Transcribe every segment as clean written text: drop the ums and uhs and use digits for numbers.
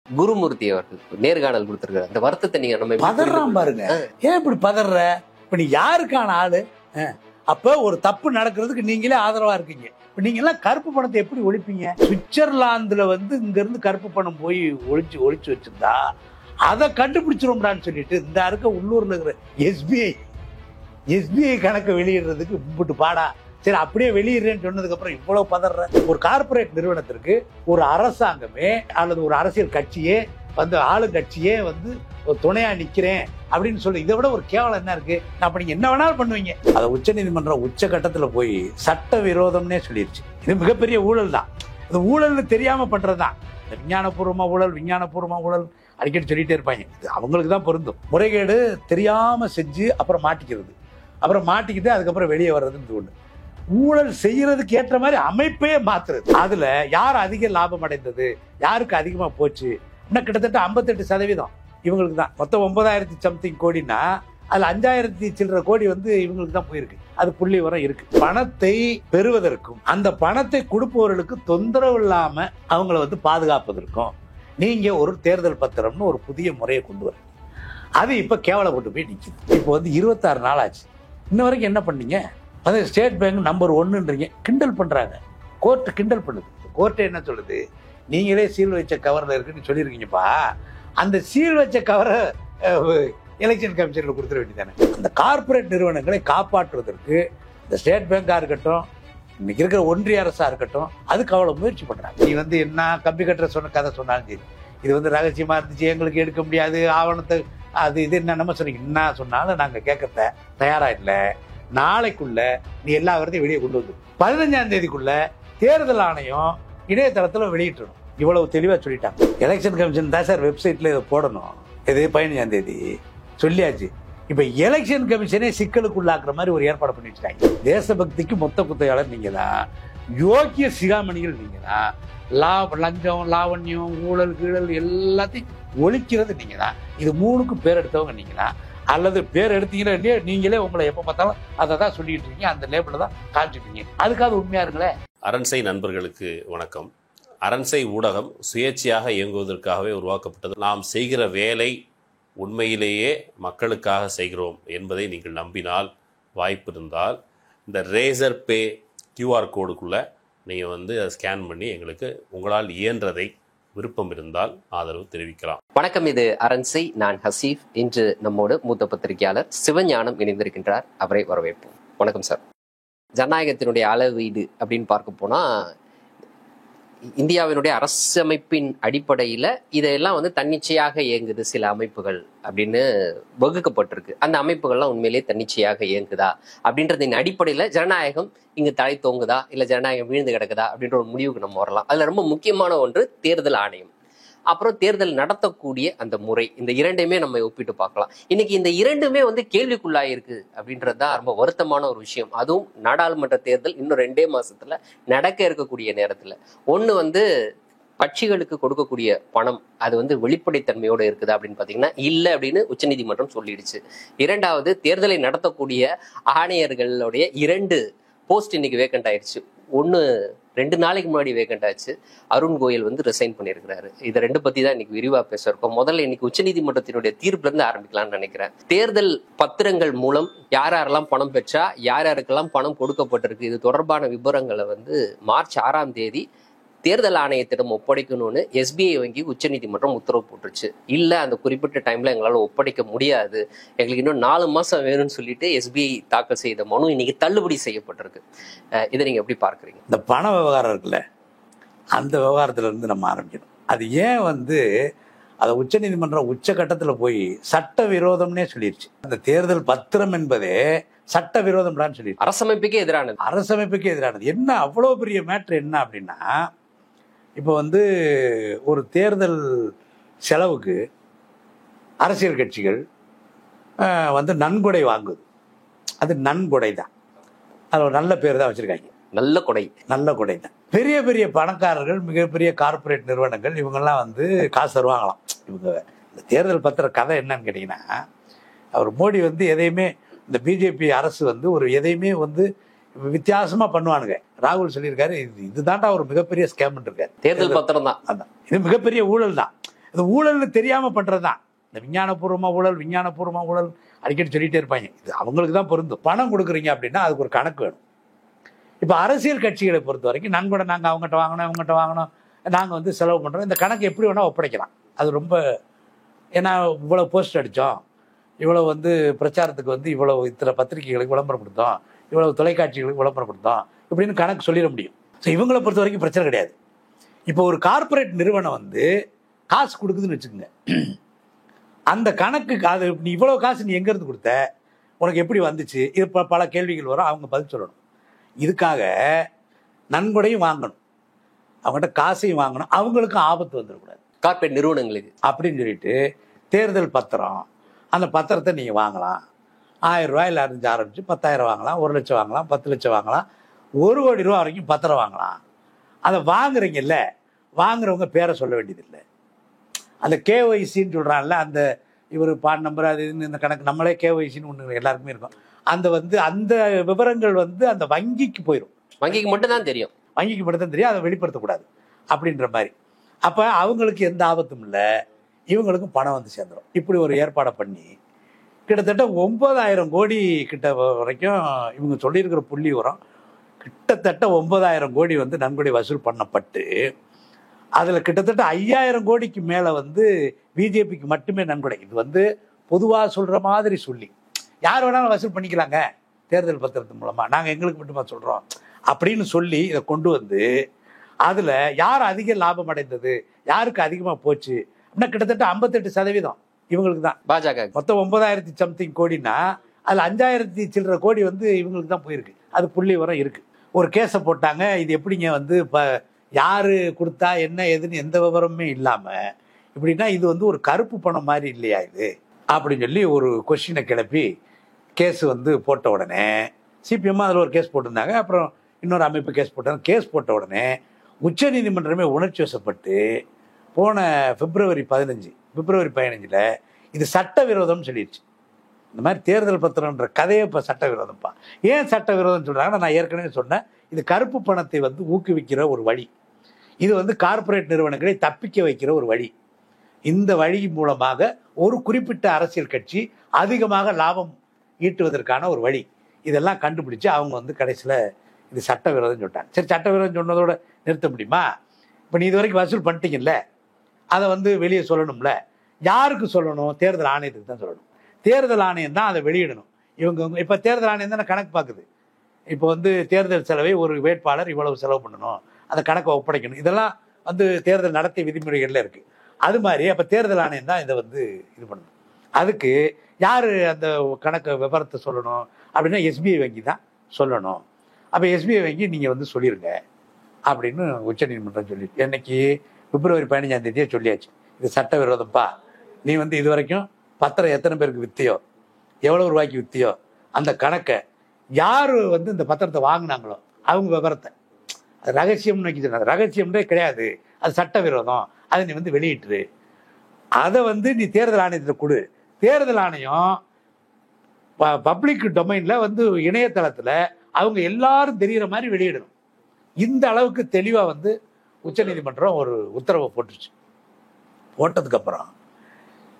குருமூர்த்தி அவர்கள் நேர்காணல் கொடுத்திருக்காரு. அந்த வருத்தத்தை நீங்க நம்ம பதறான் பாருங்க. ஏன் இப்படி பதற? இப்ப நீ யாருக்கான ஆளு? அப்ப ஒரு தப்பு நடக்கிறதுக்கு நீங்களே ஆதரவா இருக்கீங்க. இப்ப நீங்க எல்லாம் கருப்பு பணத்தை எப்படி ஒழிப்பீங்க? சுவிட்சர்லாந்துல இங்க இருந்து கருப்பு பணம் போய் ஒழிச்சு வச்சிருந்தா அதை கண்டுபிடிச்சிரும்டான்னு சொல்லிட்டு இந்த இருக்க உள்ளூர்ல இருக்கிற எஸ்பிஐ கணக்கை வெளியிடுறதுக்கு இம்பிட்டு பாடா. சரி, அப்படியே வெளியிடுறேன்னு சொன்னதுக்கு அப்புறம் இவ்வளவு பதற. ஒரு கார்பரேட் நிறுவனத்திற்கு ஒரு அரசாங்கமே அல்லது ஒரு அரசியல் கட்சியே ஆளுங்கட்சியே துணையா நிக்கிறேன் அப்படின்னு சொல்லி இதை விட ஒரு கேவலம் என்ன இருக்கு? அப்ப நீங்க என்ன வேணாலும் பண்ணுவீங்க. அதை உச்சநீதிமன்றம் உச்சகட்டத்துல போய் சட்ட விரோதம்னே சொல்லிருச்சு. இது மிகப்பெரிய ஊழல் தான். இது ஊழல்னு தெரியாம பண்றதுதான். விஞ்ஞானபூர்வமா ஊழல் அடிக்கடி சொல்லிட்டே இருப்பாங்க. இது அவங்களுக்கு தான் பொருந்தும். முறைகேடு தெரியாம செஞ்சு அப்புறம் மாட்டிக்கிட்டு அதுக்கப்புறம் வெளியே வர்றதுன்னு ஒண்ணு. ஊழல் செய்யறதுக்கு ஏற்ற மாதிரி அமைப்பே மாத்துறது. அதுல யார் அதிக லாபம் அடைந்தது, யாருக்கு அதிகமா போச்சு, இன்னும் கிட்டத்தட்ட 58% இவங்களுக்கு தான். மொத்தம் 9,000 சம்திங் கோடினா அதுல 5,000 சில்லற கோடி இவங்களுக்கு தான் போயிருக்கு. அது புள்ளி வரம் இருக்கு. பணத்தை பெறுவதற்கும் அந்த பணத்தை கொடுப்பவர்களுக்கு தொந்தரவு இல்லாம அவங்கள பாதுகாப்பதற்கும் நீங்க ஒரு தேர்தல் பத்திரம்னு ஒரு புதிய முறையை கொண்டு வர, அது இப்ப கேவலப்பட்டு போய் நிக்குது. இப்போ 26 நாள் ஆச்சு. இன்ன வரைக்கும் என்ன பண்ணீங்க? ஸ்டேட் பேங்க் நம்பர் 1ன்றீங்க. கிண்டல் பண்றாங்க. கோர்ட் கிண்டல் பண்ணுது. கோர்ட் என்ன சொல்லுது? நீங்களே சீல் வச்ச கவர்ல இருக்குன்னு சொல்லியிருக்கீங்கப்பா, அந்த சீல் வச்ச கவரை எலெக்ஷன் கமிஷன்ல கொடுத்துட வேண்டியதானே. அந்த கார்பரேட் நிறுவனங்களை காப்பாற்றுவதற்கு இந்த ஸ்டேட் பேங்கா இருக்கட்டும், இன்னைக்கு இருக்கிற ஒன்றிய அரசா இருக்கட்டும், அதுக்கு அவ்வளவு முயற்சி பண்றாங்க. நீ என்ன கம்பி கட்டுற சொன்ன கதை சொன்னாலும் சரி, இது ரகசியமா இருந்துச்சு, எங்களுக்கு எடுக்க முடியாது, ஆவணத்தை அது இது என்ன சொன்னீங்க, என்ன சொன்னாலும் நாங்க கேட்க தயாரா இல்லை. நாளைக்குள்ள நீ எல்லா வரத்தையும் வெளியே கொண்டு வந்து 15ஆம் தேதிக்குள்ள தேர்தல் ஆணையம் இணையதளத்துல வெளியிட்டணும். இவ்வளவு தெளிவா சொல்லிட்டாங்க. எலெக்ஷன் கமிஷன் தான் சார் வெப்சைட்ல இதை போடணும். இது 15ஆம் தேதி சொல்லியாச்சு. இப்ப எலெக்ஷன் கமிஷனே சிக்கலுக்குள்ளாக்குற மாதிரி ஒரு ஏற்பாடு பண்ணி வச்சுட்டாங்க. தேசபக்திக்கு மொத்த குத்தையாளர் நீங்க தான், யோக்கிய சிகாமணிகள் நீங்க தான், லஞ்சம், லாவண்யம், ஊழல் கீழல் எல்லாத்தையும் ஒழிக்கிறது நீங்க தான். இது 3க்கும் பேர் எடுத்தவங்க நீங்க தான். அல்லது பேர் எடுத்தீங்களா இல்லையா, நீங்களே உங்களை எப்ப பார்த்தாலும் அதை தான் சொல்லிட்டு இருக்கீங்க, அந்த லேபிள தான் காமிச்சிருக்கீங்க. அதுக்காக உண்மையா இருங்களே. அரண்சை நண்பர்களுக்கு வணக்கம். அரண்சை ஊடகம் சுயேட்சையாக இயங்குவதற்காகவே உருவாக்கப்பட்டது. நாம் செய்கிற வேலை உண்மையிலேயே மக்களுக்காக செய்கிறோம் என்பதை நீங்கள் நம்பினால், வாய்ப்பு இருந்தால் இந்த ரேசர் பே கியூஆர் கோடுக்குள்ளே நீங்கள் அதை ஸ்கேன் பண்ணி எங்களுக்கு உங்களால் இயன்றதை விருப்பம் இருந்தால் ஆதரவு தெரிவிக்கலாம். வணக்கம், இது அரண்சை. நான் ஹசீஃப். இன்று நம்மோடு மூத்த பத்திரிகையாளர் சிவஞானம் இணைந்திருக்கின்றார். அவரை வரவேற்போம். வணக்கம் சார். ஜனநாயகத்தினுடைய அளவீடு அப்படின்னு பார்க்க போனா, இந்தியாவினுடைய அரசமைப்பின் அடிப்படையில இதெல்லாம் தன்னிச்சையாக இயங்குது சில அமைப்புகள் அப்படின்னு வகுக்கப்பட்டிருக்கு. அந்த அமைப்புகள்லாம் உண்மையிலேயே தன்னிச்சையாக இயங்குதா அப்படின்றதின் அடிப்படையில ஜனநாயகம் இங்கு தலை தோங்குதா இல்ல ஜனநாயகம் வீழ்ந்து கிடக்குதா அப்படின்ற ஒரு முடிவுக்கு நம்ம வரலாம். அதுல ரொம்ப முக்கியமான ஒன்று தேர்தல் ஆணையம், அப்புறம் தேர்தல் நடத்தக்கூடிய அந்த முறை. இந்த இரண்டையுமே நம்ம ஒப்பிட்டு பார்க்கலாம். இன்னைக்கு இந்த இரண்டுமே கேள்விக்குள்ளாயிருக்கு அப்படின்றதுதான் ரொம்ப வருத்தமான ஒரு விஷயம். அதுவும் நாடாளுமன்ற தேர்தல் இன்னும் 2 மாசத்துல நடக்க இருக்கக்கூடிய நேரத்துல ஒண்ணு கட்சிகளுக்கு கொடுக்கக்கூடிய பணம் அது வெளிப்படைத்தன்மையோட இருக்குதா அப்படின்னு பாத்தீங்கன்னா இல்லை அப்படின்னு உச்சநீதிமன்றம் சொல்லிடுச்சு. இரண்டாவது, தேர்தலை நடத்தக்கூடிய ஆணையர்களுடைய 2 போஸ்ட் இன்னைக்கு வேக்கண்ட் ஆயிடுச்சு. ஒன்னு 2 நாளைக்கு முன்னாடி வேக்கண்ட் ஆச்சு. அருண் கோயல் ரிசைன் பண்ணியிருக்கிறாரு. இதை 2 பத்தி தான் இன்னைக்கு விரிவா பேச இருக்கோம். முதல்ல இன்னைக்கு உச்சநீதிமன்றத்தினுடைய தீர்ப்புல இருந்து ஆரம்பிக்கலாம்னு நினைக்கிறேன். தேர்தல் பத்திரங்கள் மூலம் யாரெல்லாம் பணம் பெற்றா, யாருக்கெல்லாம் பணம் கொடுக்கப்பட்டிருக்கு, இது தொடர்பான விவரங்களை மார்ச் 6ஆம் தேதி தேர்தல் ஆணையத்திடம் ஒப்படைக்கணும்னு எஸ்பிஐ வங்கி உச்சநீதிமன்றம் உத்தரவு போட்டுருச்சு. இல்ல அந்த குறிப்பிட்ட டைம்ல எங்களால ஒப்படைக்க முடியாது, எங்களுக்கு இன்னும் 4 மாசம் வேணும்னு சொல்லிட்டு எஸ்பிஐ தாக்கல் செய்த மனு இன்னைக்கு தள்ளுபடி செய்யப்பட்டிருக்கு. இதை நீங்க எப்படி பார்க்குறீங்க? இந்த பண விவகாரம் இருக்குல்ல, அந்த விவகாரத்துல இருந்து நம்ம ஆரம்பிக்கணும். அது ஏன் அதை உச்சநீதிமன்றம் உச்சகட்டத்துல போய் சட்ட விரோதம்னே சொல்லிருச்சு. அந்த தேர்தல் பத்திரம் என்பதே சட்ட விரோதம்டான்னு சொல்லி அரசமைப்புக்கே எதிரானது. என்ன அவ்வளவு பெரிய மேட்ரு என்ன அப்படின்னா, இப்போ ஒரு தேர்தல் செலவுக்கு அரசியல் கட்சிகள் நன்கொடை வாங்குது. அது நன்கொடை தான். அது ஒரு நல்ல பேர் தான் வச்சிருக்காங்க, நல்ல கொடை தான். பெரிய பெரிய பணக்காரர்கள், மிகப்பெரிய கார்பரேட் நிறுவனங்கள் இவங்கெல்லாம் காசு தருவாங்களாம். இவங்க இந்த தேர்தல் பத்திர கதை என்னன்னு கேட்டீங்கன்னா, அவர் மோடி எதையுமே, இந்த பிஜேபி அரசு ஒரு எதையுமே வித்தியாசமா பண்ணுவானுங்க. ராகுல் சொல்லியிருக்காரு, இதுதான்டா ஒரு மிகப்பெரிய ஸ்கேம் இருக்காரு. தேர்தல் பத்திரம் தான், இது மிகப்பெரிய ஊழல் தான். இது ஊழல்னு தெரியாம பண்றதுதான். இந்த விஞ்ஞானபூர்வமா ஊழல் அடிக்கடி சொல்லிட்டே இருப்பாங்க. இது அவங்களுக்கு தான் பொருந்தும். பணம் கொடுக்குறீங்க அப்படின்னா அதுக்கு ஒரு கணக்கு வேணும். இப்ப அரசியல் கட்சிகளை பொறுத்த வரைக்கும் நன்கொடை நாங்க அவங்ககிட்ட வாங்கணும், இவங்ககிட்ட வாங்கணும், நாங்க வந்து செலவு பண்றோம், இந்த கணக்கு எப்படி வேணா ஒப்படைக்கலாம். அது ரொம்ப, ஏன்னா இவ்வளவு போஸ்ட் அடிச்சோம், இவ்வளவு வந்து பிரச்சாரத்துக்கு வந்து இவ்வளவு இத்தனை பத்திரிகைகளுக்கு விளம்பரம் கொடுத்தோம், இவ்வளவு தொலைக்காட்சிகளுக்கு விளம்பரம் கொடுத்தோம் இப்படின்னு கணக்கு சொல்லிட முடியும். ஸோ இவங்களை பொறுத்த வரைக்கும் பிரச்சனை கிடையாது. இப்போ ஒரு கார்பரேட் நிறுவனம் வந்து காசு கொடுக்குதுன்னு வச்சுக்கோங்க, அந்த கணக்குக்கு அது நீ இவ்வளவு காசு நீ எங்க இருந்து கொடுத்த, உனக்கு எப்படி வந்துச்சு, இது பல கேள்விகள் வரும். அவங்க பதில் சொல்லணும். இதுக்காக நன்கொடையும் வாங்கணும், அவங்ககிட்ட காசையும் வாங்கணும், அவங்களுக்கும் ஆபத்து வந்துடக்கூடாது கார்பரேட் நிறுவனங்களுக்கு அப்படின்னு சொல்லிட்டு தேர்தல் பத்திரம், அந்த பத்திரத்தை நீங்கள் வாங்கலாம். 1000 ரூபாயில் இருந்து ஆரம்பிச்சு 10,000 வாங்கலாம், 1 லட்சம் வாங்கலாம், 10 லட்சம் வாங்கலாம், 1 கோடி ரூபா வரைக்கும் பத்திரம் வாங்கலாம். அதை வாங்குறீங்கல்ல, வாங்குறவங்க பேரை சொல்ல வேண்டியதில்லை. அந்த கேஒய்சின்னு சொல்கிறான்ல, அந்த இவர் பான் நம்பர் அது இந்த கணக்கு, நம்மளே கேஒய்சின்னு ஒன்று எல்லாருக்குமே இருக்கும். அந்த வந்து அந்த விவரங்கள் வந்து அந்த வங்கிக்கு போயிடும். வங்கிக்கு மட்டும் தான் தெரியும், வங்கிக்கு மட்டும் தான் தெரியும், அதை வெளிப்படுத்தக்கூடாது அப்படின்ற மாதிரி. அப்போ அவங்களுக்கு எந்த ஆபத்தும் இல்லை, இவங்களுக்கும் பணம் வந்து சேர்ந்துடும். இப்படி ஒரு ஏற்பாடை பண்ணி கிட்டத்தட்ட 9,000 கோடி கிட்ட வரைக்கும் இவங்க சொல்லியிருக்கிற புள்ளி வரும். கிட்டத்தட்ட 9,000 கோடி வந்து நன்கொடை வசூல் பண்ணப்பட்டு அதில் கிட்டத்தட்ட 5,000 கோடிக்கு மேலே வந்து பிஜேபிக்கு மட்டுமே நன்கொடை. இது வந்து பொதுவாக சொல்கிற மாதிரி சொல்லி யார் வேணாலும் வசூல் பண்ணிக்கலாங்க தேர்தல் பத்திரத்தின் மூலமாக, நாங்கள் எங்களுக்கு மட்டுமா சொல்கிறோம் அப்படின்னு சொல்லி இதை கொண்டு வந்து அதில் யார் அதிக லாபம் அடைந்தது, யாருக்கு அதிகமாக போச்சு அப்படின்னா கிட்டத்தட்ட 58% இவங்களுக்கு தான். பாஜக மொத்தம் 9,000 சம்திங் கோடினா அதில் 5,000 சில்லற கோடி வந்து இவங்களுக்கு தான் போயிருக்கு. அது புள்ளி வரம் இருக்கு. ஒரு கேஸை போட்டாங்க. இது எப்படிங்க வந்து இப்போ யாரு கொடுத்தா என்ன ஏதுன்னு எந்த விவரமே இல்லாமல் இப்படின்னா இது வந்து ஒரு கருப்பு பணம் மாதிரி இல்லையா இது அப்படின்னு சொல்லி ஒரு கொஸ்டினை கிளப்பி கேஸ் வந்து போட்ட உடனே சிபிஎம் அதில் ஒரு கேஸ் போட்டிருந்தாங்க. அப்புறம் இன்னொரு அமைப்பு கேஸ் போட்டாங்க. கேஸ் போட்ட உடனே உச்சநீதிமன்றமே உணர்ச்சி வசப்பட்டு போன பிப்ரவரி 15 இது சட்டவிரோதம்னு சொல்லிடுச்சு. இந்த மாதிரி தேர்தல் பத்திரம்ன்ற கதையே இப்போ சட்டவிரோதம்ப்பா. ஏன் சட்டவிரோதம்னு சொல்கிறாங்கன்னா, நான் ஏற்கனவே சொன்னேன், இது கருப்பு பணத்தை வந்து ஊக்குவிக்கிற ஒரு வழி. இது வந்து கார்ப்பரேட் நிறுவனங்களை தப்பிக்க வைக்கிற ஒரு வழி. இந்த வழி மூலமாக ஒரு குறிப்பிட்ட அரசியல் கட்சி அதிகமாக லாபம் ஈட்டுவதற்கான ஒரு வழி. இதெல்லாம் கண்டுபிடிச்சு அவங்க வந்து கடைசியில் இது சட்டவிரோதம் சொல்லிட்டாங்க. சரி, சட்டவிரோதம் சொன்னதோட நிறுத்த முடியுமா? இப்போ நீ இது வரைக்கும் வசூல் பண்ணிட்டீங்கல்ல, அதை வந்து வெளியே சொல்லணும்ல. யாருக்கு சொல்லணும்? தேர்தல் ஆணையத்துக்கு தான் சொல்லணும். தேர்தல் ஆணையம் தான் அதை வெளியிடணும். இவங்க இப்போ தேர்தல் ஆணையம் தானே கணக்கு பார்க்குது. இப்போ வந்து தேர்தல் செலவை ஒரு வேட்பாளர் இவ்வளவு செலவு பண்ணணும், அந்த கணக்கை ஒப்படைக்கணும். இதெல்லாம் வந்து தேர்தல் நடத்தை விதிமுறைகளில் இருக்குது. அது மாதிரி அப்போ தேர்தல் ஆணையம் தான் இதை வந்து இது பண்ணணும். அதுக்கு யார் அந்த கணக்கு விவரத்தை சொல்லணும் அப்படின்னா எஸ்பிஐ வங்கி தான் சொல்லணும். அப்போ எஸ்பிஐ வங்கி நீங்கள் வந்து சொல்லிடுங்க அப்படின்னு உச்சநீதிமன்றம் சொல்லிட்டு என்னைக்கு பிப்ரவரி 15 சொல்லியாச்சு. இது சட்டவிரோதம்ப்பா. நீ வந்து இது வரைக்கும் பத்திரம் எத்தனை பேருக்கு வித்தியோ, எவ்வளோ ரூபாய்க்கு வித்தியோ, அந்த கணக்கை யார் வந்து இந்த பத்திரத்தை வாங்கினாங்களோ அவங்க விவரத்தை, அது ரகசியம்னு வைக்க சொன்னாங்க. ரகசியம்ன்றே கிடையாது, அது சட்டவிரோதம். அதை நீ வந்து வெளியிட்டுரு. அதை வந்து நீ தேர்தல் ஆணையத்தில் கொடு. தேர்தல் ஆணையம் பப்ளிக் டொமைனில் வந்து இணையதளத்தில் அவங்க எல்லாரும் தெரிகிற மாதிரி வெளியிடணும். இந்த அளவுக்கு தெளிவாக வந்து உச்சநீதிமன்றம் ஒரு உத்தரவை போட்டுருச்சு. போட்டதுக்கப்புறம்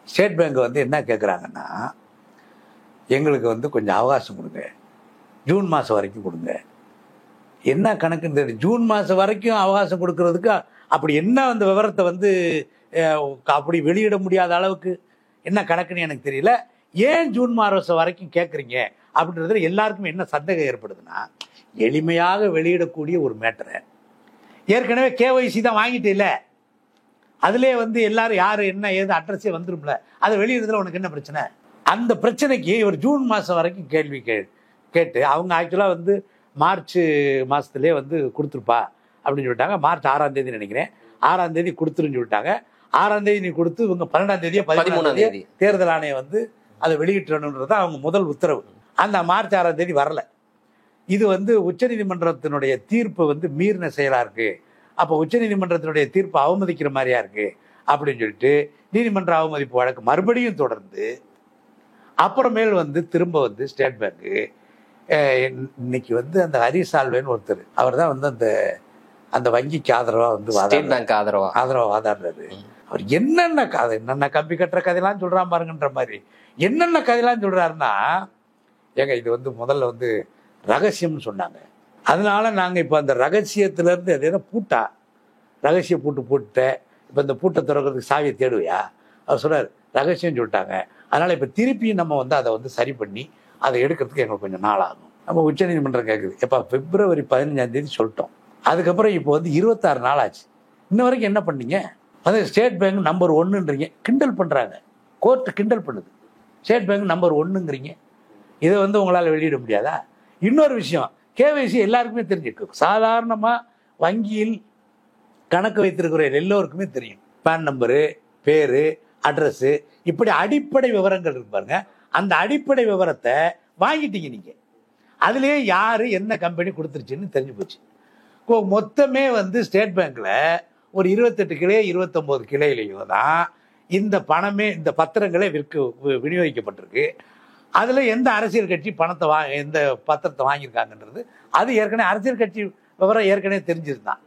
ஸ்டேட் பேங்க் வந்து என்ன கேட்குறாங்கன்னா, எங்களுக்கு வந்து கொஞ்சம் அவகாசம் கொடுங்க, ஜூன் மாதம் வரைக்கும் கொடுங்க. என்ன கணக்குன்னு தெரியல. ஜூன் மாதம் வரைக்கும் அவகாசம் கொடுக்கறதுக்கு அப்படி என்ன அந்த விவரத்தை வந்து அப்படி வெளியிட முடியாத அளவுக்கு என்ன கணக்குன்னு எனக்கு தெரியல. ஏன் ஜூன் மாதம் வரைக்கும் கேட்குறீங்க அப்படின்றதுல எல்லாருக்குமே என்ன சந்தேகம் ஏற்படுதுன்னா, எளிமையாக வெளியிடக்கூடிய ஒரு மேட்டரை ஏற்கனவே கேஒய்சி தான் வாங்கிட்டு இல்லை, அதுலேயே வந்து எல்லாரும் யார் என்ன ஏது அட்ரஸே வந்துடும்ல, அதை வெளியிடுறதுல உனக்கு என்ன பிரச்சனை? அந்த பிரச்சனைக்கு இவர் ஜூன் மாதம் வரைக்கும் கேள்வி கேட்டு அவங்க ஆக்சுவலாக வந்து மார்ச் மாதத்துலேயே வந்து கொடுத்துருப்பா அப்படின்னு சொல்லிட்டாங்க. மார்ச் 6ஆம் தேதி நினைக்கிறேன், 6ஆம் தேதி கொடுத்துருன்னு சொல்லிட்டாங்க. 6ஆம் தேதி நீ கொடுத்து இவங்க 12ஆம் தேதியோ 13ஆம் தேதி தேர்தல் ஆணையம் வந்து அதை வெளியிட்டணுன்றது தான் அவங்க முதல் உத்தரவு. அந்த மார்ச் 6ஆம் தேதி வரல. இது வந்து உச்சநீதிமன்றத்தினுடைய தீர்ப்பு வந்து மீறின செயலாக இருக்குது. அப்போ உச்சநீதிமன்றத்தினுடைய தீர்ப்பு அவமதிக்கிற மாதிரியா இருக்குது அப்படின்னு சொல்லிட்டு நீதிமன்ற அவமதிப்பு வழக்கு மறுபடியும் தொடர்ந்து அப்புறமேல் வந்து திரும்ப வந்து ஸ்டேட் பேங்க்கு இன்னைக்கு வந்து அந்த ஹரிசால்வேன்னு ஒருத்தர், அவர் தான் வந்து அந்த அந்த வங்கிக்கு ஆதரவா வந்து ஸ்டேட் பேங்க் ஆதரவா வாதாடுறாரு. அவர் என்னென்ன என்னென்ன கம்பி கட்டுற கதையெல்லாம் சொல்றான் பாருங்கன்ற மாதிரி என்னென்ன கதையெல்லாம் சொல்றாருன்னா, ஏங்க இது வந்து முதல்ல வந்து ரகசியம்னு சொன்னாங்க. அதனால நாங்கள் இப்போ அந்த ரகசியத்திலேருந்து அது என்ன பூட்டா, ரகசிய பூட்டு போட்டுட்டேன், இப்போ இந்த பூட்டை திறக்கிறதுக்கு சாவியை தேடுவியா? அவர் சொல்றாரு ரகசியம் சொல்லிட்டாங்க, அதனால் இப்போ திருப்பியும் நம்ம வந்து அதை வந்து சரி பண்ணி அதை எடுக்கிறதுக்கு எங்களுக்கு கொஞ்சம் நாள் ஆகும். நம்ம உச்சநீதிமன்றம் கேட்குது, எப்போ பிப்ரவரி 15 சொல்லிட்டோம், அதுக்கப்புறம் இப்போ வந்து 26 நாள் ஆச்சு, இன்ன வரைக்கும் என்ன பண்ணீங்க? அது ஸ்டேட் பேங்க் நம்பர் 1ன்றீங்க, கிண்டல் பண்ணுறாங்க, கோர்ட்டு கிண்டல் பண்ணுது. ஸ்டேட் பேங்க் நம்பர் 1ங்கிறீங்க, இதை வந்து உங்களால் வெளியிட முடியாதா? இன்னொரு விஷயம், கேவைசி எல்லாருக்குமே தெரிஞ்சிருக்கு. சாதாரணமாக வங்கியில் கணக்கு வைத்திருக்கிற எல்லோருக்குமே தெரியும். பேன் நம்பரு, பேர், அட்ரஸு, இப்படி அடிப்படை விவரங்கள் இருக்கு பாருங்க. அந்த அடிப்படை விவரத்தை வாங்கிட்டீங்க நீங்கள். அதுலேயே யார் என்ன கம்பெனி கொடுத்துருச்சுன்னு தெரிஞ்சு போச்சு. மொத்தமே வந்து ஸ்டேட் பேங்க்கில் ஒரு 28 கிளை 29 கிளையிலையும் தான் இந்த பணமே, இந்த பத்திரங்களே விநியோகிக்கப்பட்டிருக்கு. அதில் எந்த அரசியல் கட்சி பணத்தை எந்த பத்திரத்தை வாங்கியிருக்காங்கன்றது அது ஏற்கனவே அரசியல் கட்சி விவரம் ஏற்கனவே தெரிஞ்சிருந்தான்.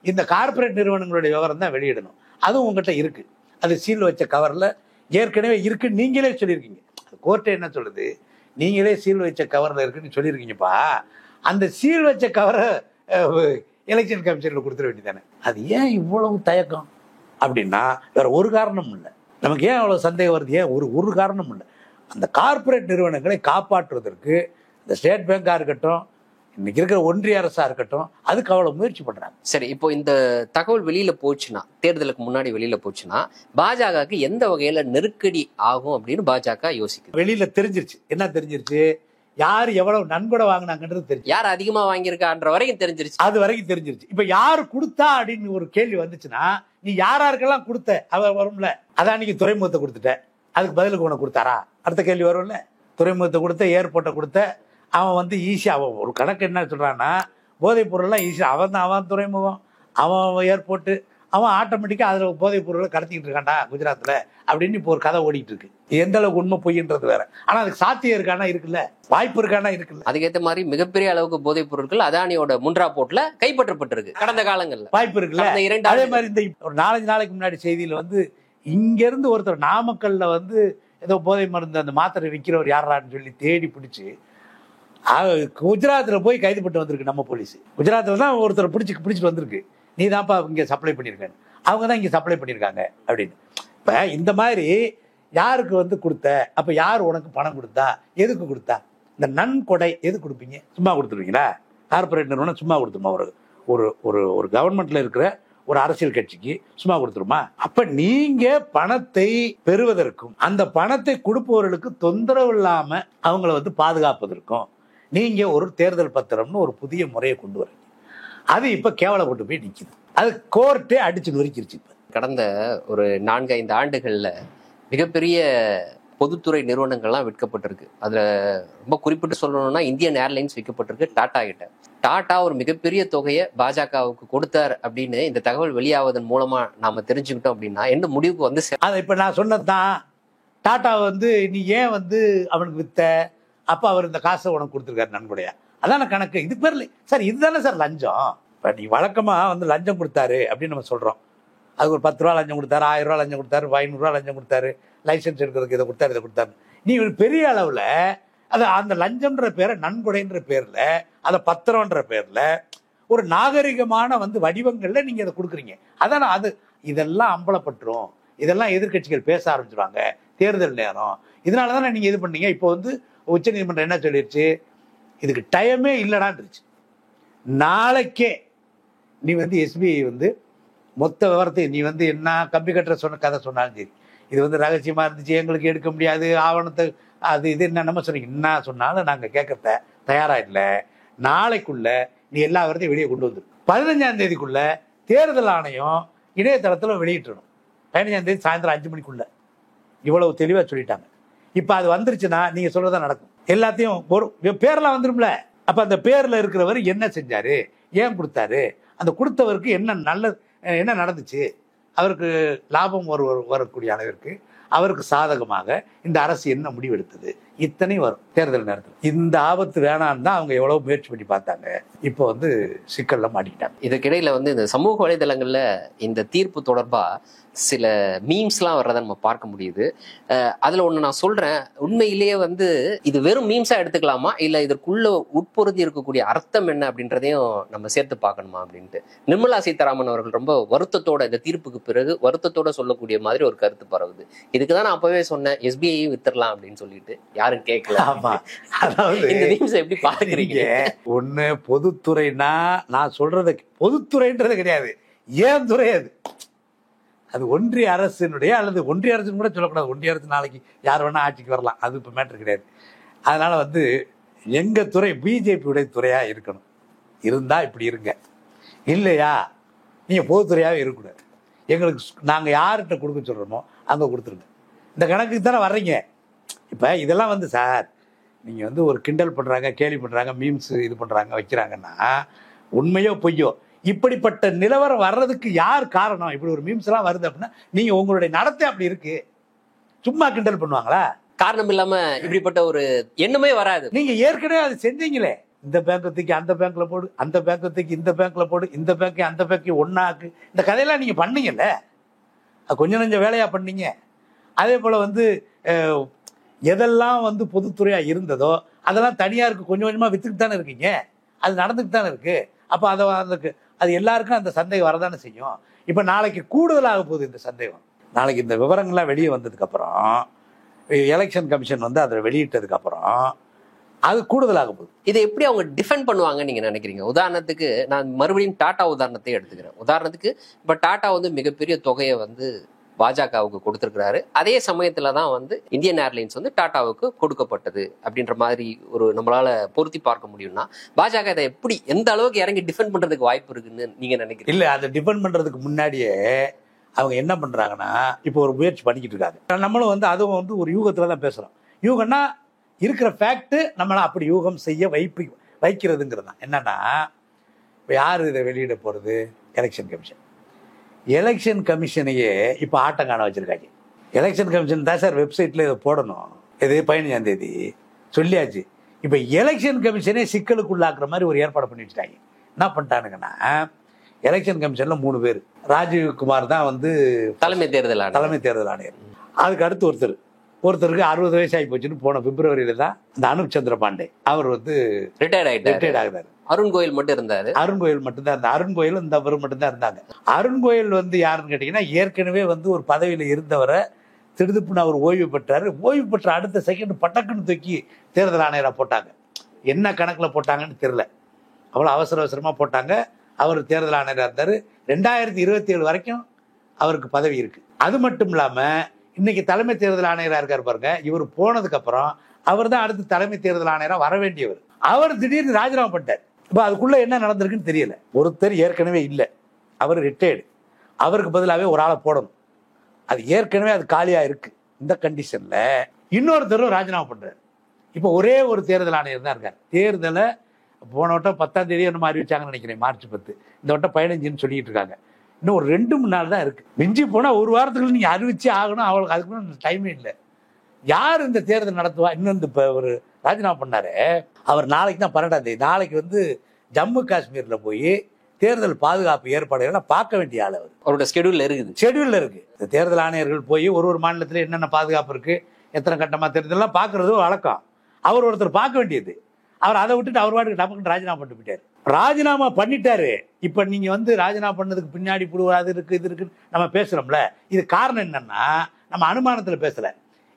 இந்த கார்பரேட் நிறுவனங்களுடைய விவரம் தான் வெளியிடணும். அதுவும் உங்கள்கிட்ட இருக்குது, அது சீல் வச்ச கவரில் ஏற்கனவே இருக்குன்னு நீங்களே சொல்லியிருக்கீங்க. கோர்ட்டை என்ன சொல்லுது, நீங்களே சீல் வச்ச கவரில் இருக்குன்னு சொல்லியிருக்கீங்கப்பா, அந்த சீல் வச்ச கவரை எலெக்ஷன் கமிஷனில் கொடுத்துட வேண்டியதானே. அது ஏன் இவ்வளவு தயக்கம் அப்படின்னா வேற ஒரு காரணம் இல்லை. நமக்கு ஏன் அவ்வளோ சந்தேகம் வருது? ஏன் ஒரு காரணம் இல்லை. அந்த கார்பரேட் நிறுவனங்களை காப்பாற்றுவதற்கு இந்த ஸ்டேட் பேங்காக இருக்கட்டும், இன்னைக்கு இருக்கிற ஒன்றிய அரசா இருக்கட்டும், அதுக்கு அவ்வளோ முயற்சி பண்றாங்க. சரி, இப்போ இந்த தகவல் வெளியில போச்சுன்னா, தேர்தலுக்கு முன்னாடி வெளியில போச்சுன்னா பாஜகவுக்கு எந்த வகையில நெருக்கடி ஆகும் அப்படின்னு பாஜக யோசிக்குது? வெளியில தெரிஞ்சிருச்சு. என்ன தெரிஞ்சிருச்சு? யார் எவ்வளவு நன்கொடை வாங்கினாங்கன்றது தெரிஞ்சு, யார் அதிகமா வாங்கியிருக்கான்ற வரைக்கும் தெரிஞ்சிருச்சு. அது வரைக்கும் தெரிஞ்சிருச்சு. இப்ப யாரு கொடுத்தா அப்படின்னு ஒரு கேள்வி வந்துச்சுன்னா, நீ யாராருக்கெல்லாம் கொடுத்த அவர் வரும்ல, அதான் நீங்க துறைமுகத்தை கொடுத்துட்ட, அதுக்கு பதிலுக்கு உனக்கு கொடுத்தாரா? அடுத்த கேள்வி வரும்ல. துறைமுகத்தை கொடுத்த, ஏர்போர்ட்டை கொடுத்த, அவன் வந்து ஈஸியாக அவன் ஒரு கணக்கு என்ன சொல்றான்னா, போதைப் பொருள்லாம் ஈஸியாக அவன் துறைமுகம், அவன் ஏர்போர்ட்டு, அவன் ஆட்டோமேட்டிக்காக அதில் போதைப் பொருளை கடத்திக்கிட்டு இருக்கான்டா குஜராத்தில் அப்படின்னு இப்போ ஒரு கதை ஓடிட்டு இருக்கு. எந்த அளவுக்கு உண்மை பொய்ன்றது வேற. ஆனால் அதுக்கு சாத்தியம் இருக்கானா? இருக்குல்ல. வாய்ப்பு இருக்கானா? இருக்குல்ல. அதுக்கேற்ற மாதிரி மிகப்பெரிய அளவுக்கு போதைப் பொருட்கள் அதானியோட முன்ரா போர்ட்ல கைப்பற்றப்பட்டிருக்கு கடந்த காலங்கள்ல. வாய்ப்பு இருக்குல்ல. அதே மாதிரி இந்த ஒரு 4 நாளைக்கு முன்னாடி செய்தியில் வந்து இங்கேருந்து ஒருத்தர் நாமக்கல்ல வந்து ஏதோ போதை மருந்து அந்த மாத்திரை விற்கிறவர் யாரான்னு சொல்லி தேடி பிடிச்சி குஜராத்தில் போய் கைது பண்ணி வந்திருக்கு நம்ம போலீஸ். குஜராத்தில் தான் ஒருத்தர் பிடிச்சிட்டு வந்திருக்கு, நீ தான்ப்பா இங்கே சப்ளை பண்ணியிருக்கேன், அவங்க தான் இங்கே சப்ளை பண்ணியிருக்காங்க அப்படின்னு. இப்போ இந்த மாதிரி யாருக்கு வந்து கொடுத்த, அப்போ யார் உனக்கு பணம் கொடுத்தா, எதுக்கு கொடுத்தா? இந்த நன்கொடை எது கொடுப்பீங்க? சும்மா கொடுத்துருவீங்களா? கார்பரேட் நிறுவனம் சும்மா கொடுத்துருமா? ஒரு ஒரு ஒரு கவர்மெண்ட்ல இருக்கிற ஒரு அரசியல் கட்சிக்கு சும்மா கொடுத்துருமா? அப்ப நீங்க பணத்தை பெறுவதற்கும் அந்த பணத்தை கொடுப்பவர்களுக்கு தொந்தரவு இல்லாம அவங்கள வந்து பாதுகாப்பதற்கும் நீங்க ஒரு தேர்தல் பத்திரம்னு ஒரு புதிய முறையை கொண்டு வரீங்க. அது இப்ப கேவலப்பட்டு போய் நிக்குது. அது கோர்ட்டே அடிச்சு நொறுக்கிருச்சு. இப்ப கடந்த ஒரு 4-5 ஆண்டுகள்ல மிகப்பெரிய பொதுத்துறை நிறுவனங்கள்லாம் விற்கப்பட்டிருக்கு. அதுல ரொம்ப குறிப்பிட்டு சொல்லணும்னா இந்தியன் ஏர்லைன்ஸ் விற்கப்பட்டிருக்கு டாடா கிட்ட. டாடா ஒரு மிகப்பெரிய தொகையை பாஜகவுக்கு கொடுத்தார் அப்படின்னு இந்த தகவல் வெளியாவதன் மூலமா நாம தெரிஞ்சுக்கிட்டோம் அப்படின்னா என்ன முடிவுக்கு வந்து அதை இப்ப நான் சொன்னதான், டாடா வந்து நீ ஏன் வந்து அவனுக்கு வித்த, அப்ப அவர் இந்த காசை உனக்கு கொடுத்துருக்காரு நன்கொடையா, அதான கணக்கு. இது பேர் சார், இதுதானே சார் லஞ்சம். இப்ப நீ வழக்கமா வந்து லஞ்சம் கொடுத்தாரு அப்படின்னு நம்ம சொல்றோம். அதுக்கு ஒரு 10 ரூபா லஞ்சம் கொடுத்தாரு, 1000 ரூபா லஞ்சம் கொடுத்தாரு, 500 ரூபா லஞ்சம் கொடுத்தாரு, லைசன்ஸ் எடுக்கிறதுக்கு இதை கொடுத்தாரு, இதை கொடுத்தாரு. நீ ஒரு பெரிய அளவுல அது அந்த லஞ்சம்ன்ற பேரை நன்கொடைன்ற பேர்ல, அதை பத்திரம்ன்ற பேர்ல ஒரு நாகரிகமான வந்து வடிவங்கள்ல நீங்க அதை கொடுக்குறீங்க. அதான அது இதெல்லாம் அம்பலப்பட்டுரும், இதெல்லாம் எதிர்கட்சிகள் பேச ஆரம்பிச்சிருவாங்க தேர்தல் நேரம். இதனாலதானே நீங்க இது பண்ணீங்க. இப்போ வந்து உச்ச நீதிமன்றம் என்ன சொல்லிருச்சு, இதுக்கு டைமே இல்லடான்ருச்சு. நாளைக்கே நீ வந்து எஸ்பிஐ வந்து மொத்த விவரத்தையும் நீ வந்து என்ன கம்பி கட்டுற சொன்ன கதை சொன்னாலும் சரி, இது வந்து ரகசியமா இருந்துச்சு, எங்களுக்கு எடுக்க முடியாது, ஆவணத்தை அது இது என்ன சொன்னீங்க, என்ன சொன்னாலும் நாங்கள் கேட்க தயாரா இல்லை. நாளைக்குள்ள நீ எல்லா விவரத்தையும் வெளியே கொண்டு வந்துரு. 15ஆம் தேதிக்குள்ள தேர்தல் ஆணையம் இணையதளத்தில் வெளியிட்டணும். 15ஆம் தேதி சாயந்தரம் 5 மணிக்குள்ள. இவ்வளவு தெளிவா சொல்லிட்டாங்க. இப்ப அது வந்துருச்சுன்னா நீங்க சொல்றதா நடக்கும். எல்லாத்தையும் ஒரு பேர்லாம் வந்துரும்ல. அப்ப அந்த பேர்ல இருக்கிறவர் என்ன செஞ்சாரு, ஏன் கொடுத்தாரு, அந்த கொடுத்தவருக்கு என்ன நடந்துச்சு, அவருக்கு லாபம் வரக்கூடிய அளவிற்கு அவருக்கு சாதகமாக இந்த அரசு என்ன முடிவெடுத்தது, இத்தனை வரும் தேர்தல் நேரத்தில். இந்த ஆபத்து வேணான்னு தான் அவங்க எவ்வளவு முயற்சி பண்ணி பார்த்தாங்க. இப்போ வந்து சிக்கல்ல மாட்டிக்கிட்டாங்க. இதுக்கிடையில வந்து இந்த சமூக வலைதளங்கள்ல இந்த தீர்ப்பு தொடர்பா சில மீம்ஸ்லாம் வர்றதை நம்ம பார்க்க முடியுது. அதுல ஒண்ணு நான் சொல்றேன், உண்மையிலேயே வந்து இது வெறும் மீம்ஸா எடுத்துக்கலாமா, இல்ல இதற்குள்ள உட்பொருத்தி இருக்கக்கூடிய அர்த்தம் என்ன அப்படின்றதையும் நம்ம சேர்த்து பார்க்கணுமா அப்படின்ட்டு நிர்மலா சீதாராமன் அவர்கள் ரொம்ப வருத்தத்தோட இந்த தீர்ப்புக்கு பிறகு வருத்தத்தோட சொல்லக்கூடிய மாதிரி ஒரு கருத்து பரவுது. இதுக்குதான் நான் அப்பவே சொன்னேன் எஸ்பிஐயும் வித்துடலாம் அப்படின்னு சொல்லிட்டு, யாரும் கேட்கல. ஆமா, அதாவது இந்த மீம்ஸ் எப்படி பாக்குறீங்க? ஒண்ணு பொதுத்துறைனா நான் சொல்றது பொதுத்துறைன்றது கிடையாது, ஏன் துறை அது. அது ஒன்றிய அரசினுடைய, அல்லது ஒன்றிய அரசுன்னு கூட சொல்லக்கூடாது, ஒன்றிய அரசு நாளைக்கு யார் வேணா ஆட்சிக்கு வரலாம், அது இப்போ மேட்ரு கிடையாது. அதனால வந்து எங்க துறை பிஜேபியுடைய துறையா இருக்கணும். இருந்தா இப்படி இருங்க, இல்லையா நீங்க பொதுத்துறையாவே இருக்கக்கூடாது. எங்களுக்கு நாங்க யார்கிட்ட கொடுக்க சொல்றோமோ அங்க கொடுத்துருங்க. இந்த கணக்குக்கு தானே வர்றீங்க. இப்ப இதெல்லாம் வந்து சார் நீங்க வந்து ஒரு கிண்டல் பண்றாங்க, கேலி பண்றாங்க, மீம்ஸ் இது பண்றாங்க வைக்கிறாங்கன்னா உண்மையோ பொய்யோ, இப்படிப்பட்ட நிலவரம் வர்றதுக்கு யார் காரணம்? இப்படி ஒரு மீம்ஸ் எல்லாம் வருது அப்படின்னா நீங்க உங்களுடைய நடத்தை அப்படி இருக்கு. சும்மா கிண்டல் பண்ணுவாங்களா? காரணம் இல்லாம இப்படிப்பட்ட ஒரு எண்ணமே வராது. நீங்க ஏற்கனவே அது செஞ்சீங்களே, இந்த பேங்க் தூக்கி அந்த பேங்க்ல போடு, அந்த பேங்க் தூக்கி இந்த பேங்க்ல போடு, இந்த பேங்க் அந்த பேங்க் ஒன்னாக்கு, இந்த கதையெல்லாம் நீங்க பண்ணீங்கல்ல, அது கொஞ்சம் நஞ்ச வேலையா பண்ணீங்க. அதே போல வந்து எதெல்லாம் வந்து பொதுத்துறையா இருந்ததோ அதெல்லாம் தனியாருக்கு கொஞ்சம் கொஞ்சமா வித்துக்கிட்டு தானே இருக்கீங்க. அது நடந்துட்டு தானே இருக்கு. அப்ப அதை அதுக்கு அது எல்லாருக்கும் அந்த சந்தேகம் வரதானே செய்யும். இப்ப நாளைக்கு கூடுதலாக போகுது இந்த சந்தேகம். நாளைக்கு இந்த விவரங்கள்லாம் வெளியே வந்ததுக்கு அப்புறம், எலெக்ஷன் கமிஷன் வந்து அதை வெளியிட்டதுக்கு அப்புறம் அது கூடுதலாக போகுது. இதை எப்படி அவங்க டிஃபெண்ட் பண்ணுவாங்கன்னு நீங்க நினைக்கிறீங்க? உதாரணத்துக்கு நான் மறுபடியும் டாடா உதாரணத்தை எடுத்துக்கிறேன். உதாரணத்துக்கு இப்ப டாடா வந்து மிகப்பெரிய தொகையை வந்து பாஜகவுக்கு கொடுத்திருக்கிறாரு. அதே சமயத்துல தான் வந்து இந்தியன் ஏர்லைன்ஸ் வந்து டாடாவுக்கு கொடுக்கப்பட்டது அப்படின்ற மாதிரி ஒரு நம்மளால பொருத்தி பார்க்க முடியும்னா, பாஜக இதை எப்படி எந்த அளவுக்கு இறங்கி டிஃபெண்ட் பண்றதுக்கு வாய்ப்பு இருக்குன்னு நீங்க நினைக்கிறீங்க? இல்ல, அதை டிஃபெண்ட் பண்றதுக்கு முன்னாடியே அவங்க என்ன பண்றாங்கன்னா, இப்போ ஒரு முயற்சி பண்ணிக்கிட்டு இருக்காங்க. நம்மளும் வந்து அதுவும் வந்து ஒரு யூகத்துல தான் பேசுறோம். யூகம்னா இருக்கிற ஃபேக்ட் நம்மள அப்படி யூகம் செய்ய வைக்கிறதுங்கிறது தான். என்னன்னா, இப்போ யார் இதை வெளியிட போறது? Election commission. எலெக்ஷன் கமிஷனையே இப்போ ஆட்டம் காண வச்சிருக்காங்க. எலெக்ஷன் கமிஷன் தான் சார் வெப்சைட்ல இதை போடணும், இது 15ஆம் தேதி சொல்லியாச்சு. இப்போ எலெக்ஷன் கமிஷனே சிக்கலுக்குள்ளாக்குற மாதிரி ஒரு ஏற்பாடு பண்ணி வச்சுட்டாங்க. என்ன பண்ணிட்டானுங்கன்னா, எலெக்ஷன் கமிஷன்ல 3 பேர். ராஜீவ் குமார் தான் வந்து தலைமை தேர்தல் ஆணையர். அதுக்கு அடுத்து ஒருத்தருக்கு 60 வயசு ஆகி போச்சுன்னு போன பிப்ரவரியில தான் இந்த அனுப் சந்திர பாண்டே அவர் வந்து ரிட்டையர்ட் ஆகுறாரு. அருண் கோயில் மட்டும் இருந்தாரு. அருண் கோயில் மட்டும்தான் இருந்தார். அருண் கோயில் இந்த அவரும் மட்டும்தான் இருந்தாங்க. அருண் கோயில் வந்து யாருன்னு கேட்டீங்கன்னா, ஏற்கனவே வந்து ஒரு பதவியில இருந்தவரை திடுதுப்புன்னு அவர் ஓய்வு பெற்றாரு. ஓய்வு பெற்ற அடுத்த செகண்ட் பட்டக்குன்னு தூக்கி தேர்தல் ஆணையரா போட்டாங்க. என்ன கணக்குல போட்டாங்கன்னு தெரியல, அவ்வளவு அவசரமா போட்டாங்க. அவர் தேர்தல் ஆணையரா இருந்தாரு. 2027 வரைக்கும் அவருக்கு பதவி இருக்கு. அது மட்டும் இல்லாம இன்னைக்கு தலைமை தேர்தல் ஆணையரா இருக்காரு பாருங்க. இவர் போனதுக்கு அப்புறம் அவர் தான் அடுத்து தலைமை தேர்தல் ஆணையரா வர வேண்டியவர். அவர் திடீர்னு ராஜினாமா பண்ணிட்டார். இப்ப அதுக்குள்ள என்ன நடந்திருக்குன்னு தெரியல. ஒருத்தர் ஏற்கனவே இல்லை, அவர் ரிட்டையர்டு. அவருக்கு பதிலாகவே ஒரு ஆளை போடணும். அது ஏற்கனவே அது காலியா இருக்கு. இந்த கண்டிஷன்ல இன்னொருத்தரும் ராஜினாமா பண்றாரு. இப்ப ஒரே ஒரு தேர்தல் ஆணையர் தான் இருக்காரு. தேர்தலை போன வட்டம் 10ஆம் தேதி என்னமோ அறிவிச்சாங்கன்னு நினைக்கிறேன், மார்ச் 10. இந்த வட்டம் 15ன்னு சொல்லிட்டு இருக்காங்க. இன்னும் ஒரு 2-3 நாள் தான் இருக்கு. மிஞ்சி போனா ஒரு வாரத்துக்குள்ள நீங்க அறிவிச்சே ஆகணும். அவளுக்கு அதுக்கு டைமே இல்லை. யார் இந்த தேர்தல் நடத்துவா? இன்னும் இப்ப ஒரு ராஜினாமா பண்ணாரு, அவர் நாளைக்கு தான் 12ஆம் தேதி. நாளைக்கு வந்து ஜம்மு காஷ்மீர்ல போய் தேர்தல் பாதுகாப்பு ஏற்பாடுகளை பார்க்க வேண்டிய ஆள். அவரோட ஷெட்யூல்ல இருக்கு. இந்த தேர்தல் ஆணையர்கள் போய் ஒரு மாநிலத்துல என்னென்ன பாதுகாப்பு இருக்கு, எத்தனை கட்டமா தேர்தலாம் பார்க்கறது வழக்கம். அவர் ஒருத்தர் பார்க்க வேண்டியது. அவர் அதை விட்டுட்டு அவர் வாட்டுக்கு டபக்குன்னு ராஜினாமா பண்ணிட்டு போயிட்டாரு. ராஜினாமா பண்ணிட்டாரு. இப்ப நீங்க வந்து ராஜினாமா பண்ணதுக்கு பின்னாடி அது இருக்கு இது இருக்குன்னு நம்ம பேசுறோம்ல. இது காரணம் என்னன்னா, நம்ம அனுமானத்துல பேசல.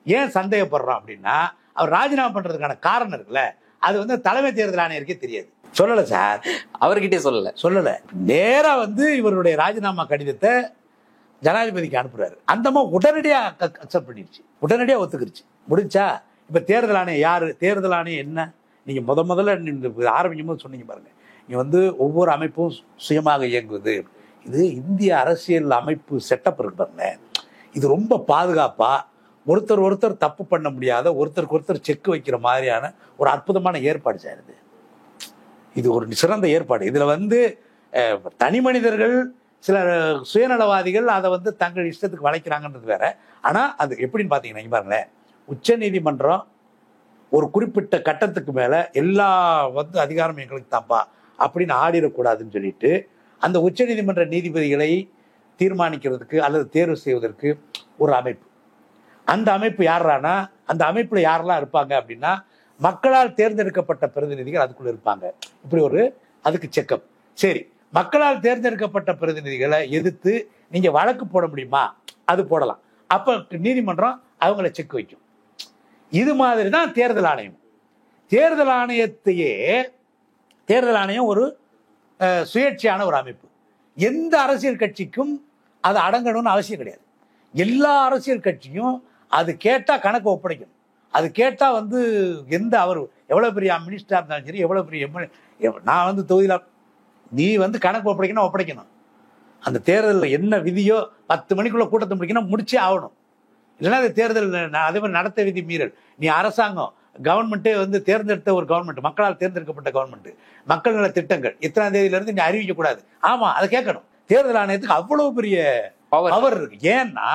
ஏன் சந்தேகப்படுறோம் அப்படின்னா, அவர் ராஜினாமா பண்றதுக்கான காரணம் இருக்குல்ல, அது வந்து தலைமை தேர்தல் ஆணையருக்கே தெரியாது. சொல்லல சார், அவர்கிட்டே சொல்லல. நேரா வந்து இவருடைய ராஜினாமா கடிதத்தை ஜனாதிபதிக்கு அனுப்புறாரு. அந்தமா உடனடியா அக்செப்ட் பண்ணிடுச்சு, உடனடியா ஒத்துக்கிடுச்சு. முடிஞ்சா இப்ப தேர்தல் ஆணையம் யாரு? தேர்தல் ஆணையம் என்ன? நீங்க முதல்ல ஆரம்பிக்கும் போது சொன்னீங்க பாருங்க, இங்க வந்து ஒவ்வொரு அமைப்பும் சுயமாக இயங்குவது. இது இந்திய அரசியல் அமைப்பு செட்டப் இருக்கு பாருங்க. இது ரொம்ப பாதுகாப்பா, ஒருத்தர் தப்பு பண்ண முடியாத, ஒருத்தருக்கு ஒருத்தர் செக் வைக்கிற மாதிரியான ஒரு அற்புதமான ஏற்பாடு சார். இது ஒரு சிறந்த ஏற்பாடு. இதுல வந்து தனி மனிதர்கள், சில சுயநலவாதிகள் அதை வந்து தங்கள் இஷ்டத்துக்கு வளைக்கிறாங்கன்றது வேற. ஆனா அது எப்படின்னு பாத்தீங்கன்னா, பாருங்களேன், உச்ச நீதிமன்றம் ஒரு குறிப்பிட்ட கட்டத்துக்கு மேல எல்லா வந்து அதிகாரம் எங்களுக்கு தாப்பா அப்படின்னு ஆடிடக்கூடாதுன்னு சொல்லிட்டு அந்த உச்சநீதிமன்ற நீதிபதிகளை தீர்மானிக்கிறதுக்கு அல்லது தேர்வு செய்வதற்கு ஒரு அமைப்பு. அந்த அமைப்பு யாரானா, அந்த அமைப்புல யாரெல்லாம் இருப்பாங்க அப்படின்னா மக்களால் தேர்ந்தெடுக்கப்பட்ட பிரதிநிதிகள் அதுக்குள்ள இருப்பாங்க. இப்படி ஒரு அதுக்கு செக்கப். சரி, மக்களால் தேர்ந்தெடுக்கப்பட்ட பிரதிநிதிகளை எதிர்த்து நீங்க வழக்கு போட முடியுமா? அது போடலாம். அப்ப நீதிமன்றம் அவங்கள செக் வைக்கும். இது மாதிரி தான் தேர்தல் ஆணையம். தேர்தல் ஆணையத்தையே தேர்தல் ஆணையம் ஒரு சுயேட்சையான ஒரு அமைப்பு. எந்த அரசியல் கட்சிக்கும் அது அடங்கணும்னு அவசியம் கிடையாது. எல்லா அரசியல் கட்சியும் அது கேட்டா கணக்கு ஒப்படைக்கணும். அது கேட்டா வந்து எந்த அவர் எவ்வளவு பெரிய மினிஸ்டரா இருந்தாலும் சரி, எவ்வளவு பெரிய நான் வந்து தொகுதியில நீ வந்து கணக்கு ஒப்படைக்கணும். அந்த தேர்தலில் என்ன விதியோ 10 மணிக்குள்ள கூட்டத்தை முடிக்கணும், முடிச்சே ஆகணும். இல்லைன்னா அது தேர்தல் அதே மாதிரி நடத்த விதி மீறல். நீ அரசாங்கம் கவர்மெண்ட்டே வந்து தேர்ந்தெடுத்த ஒரு கவர்மெண்ட், மக்களால் தேர்ந்தெடுக்கப்பட்ட கவர்மெண்ட், மக்கள் நல திட்டங்கள் இத்தனாம் தேதியில இருந்து நீ அறிவிக்க கூடாது. ஆமா, அதை கேட்கணும். தேர்தல் ஆணையத்துக்கு அவ்வளவு பெரிய பவர் இருக்கு. ஏன்னா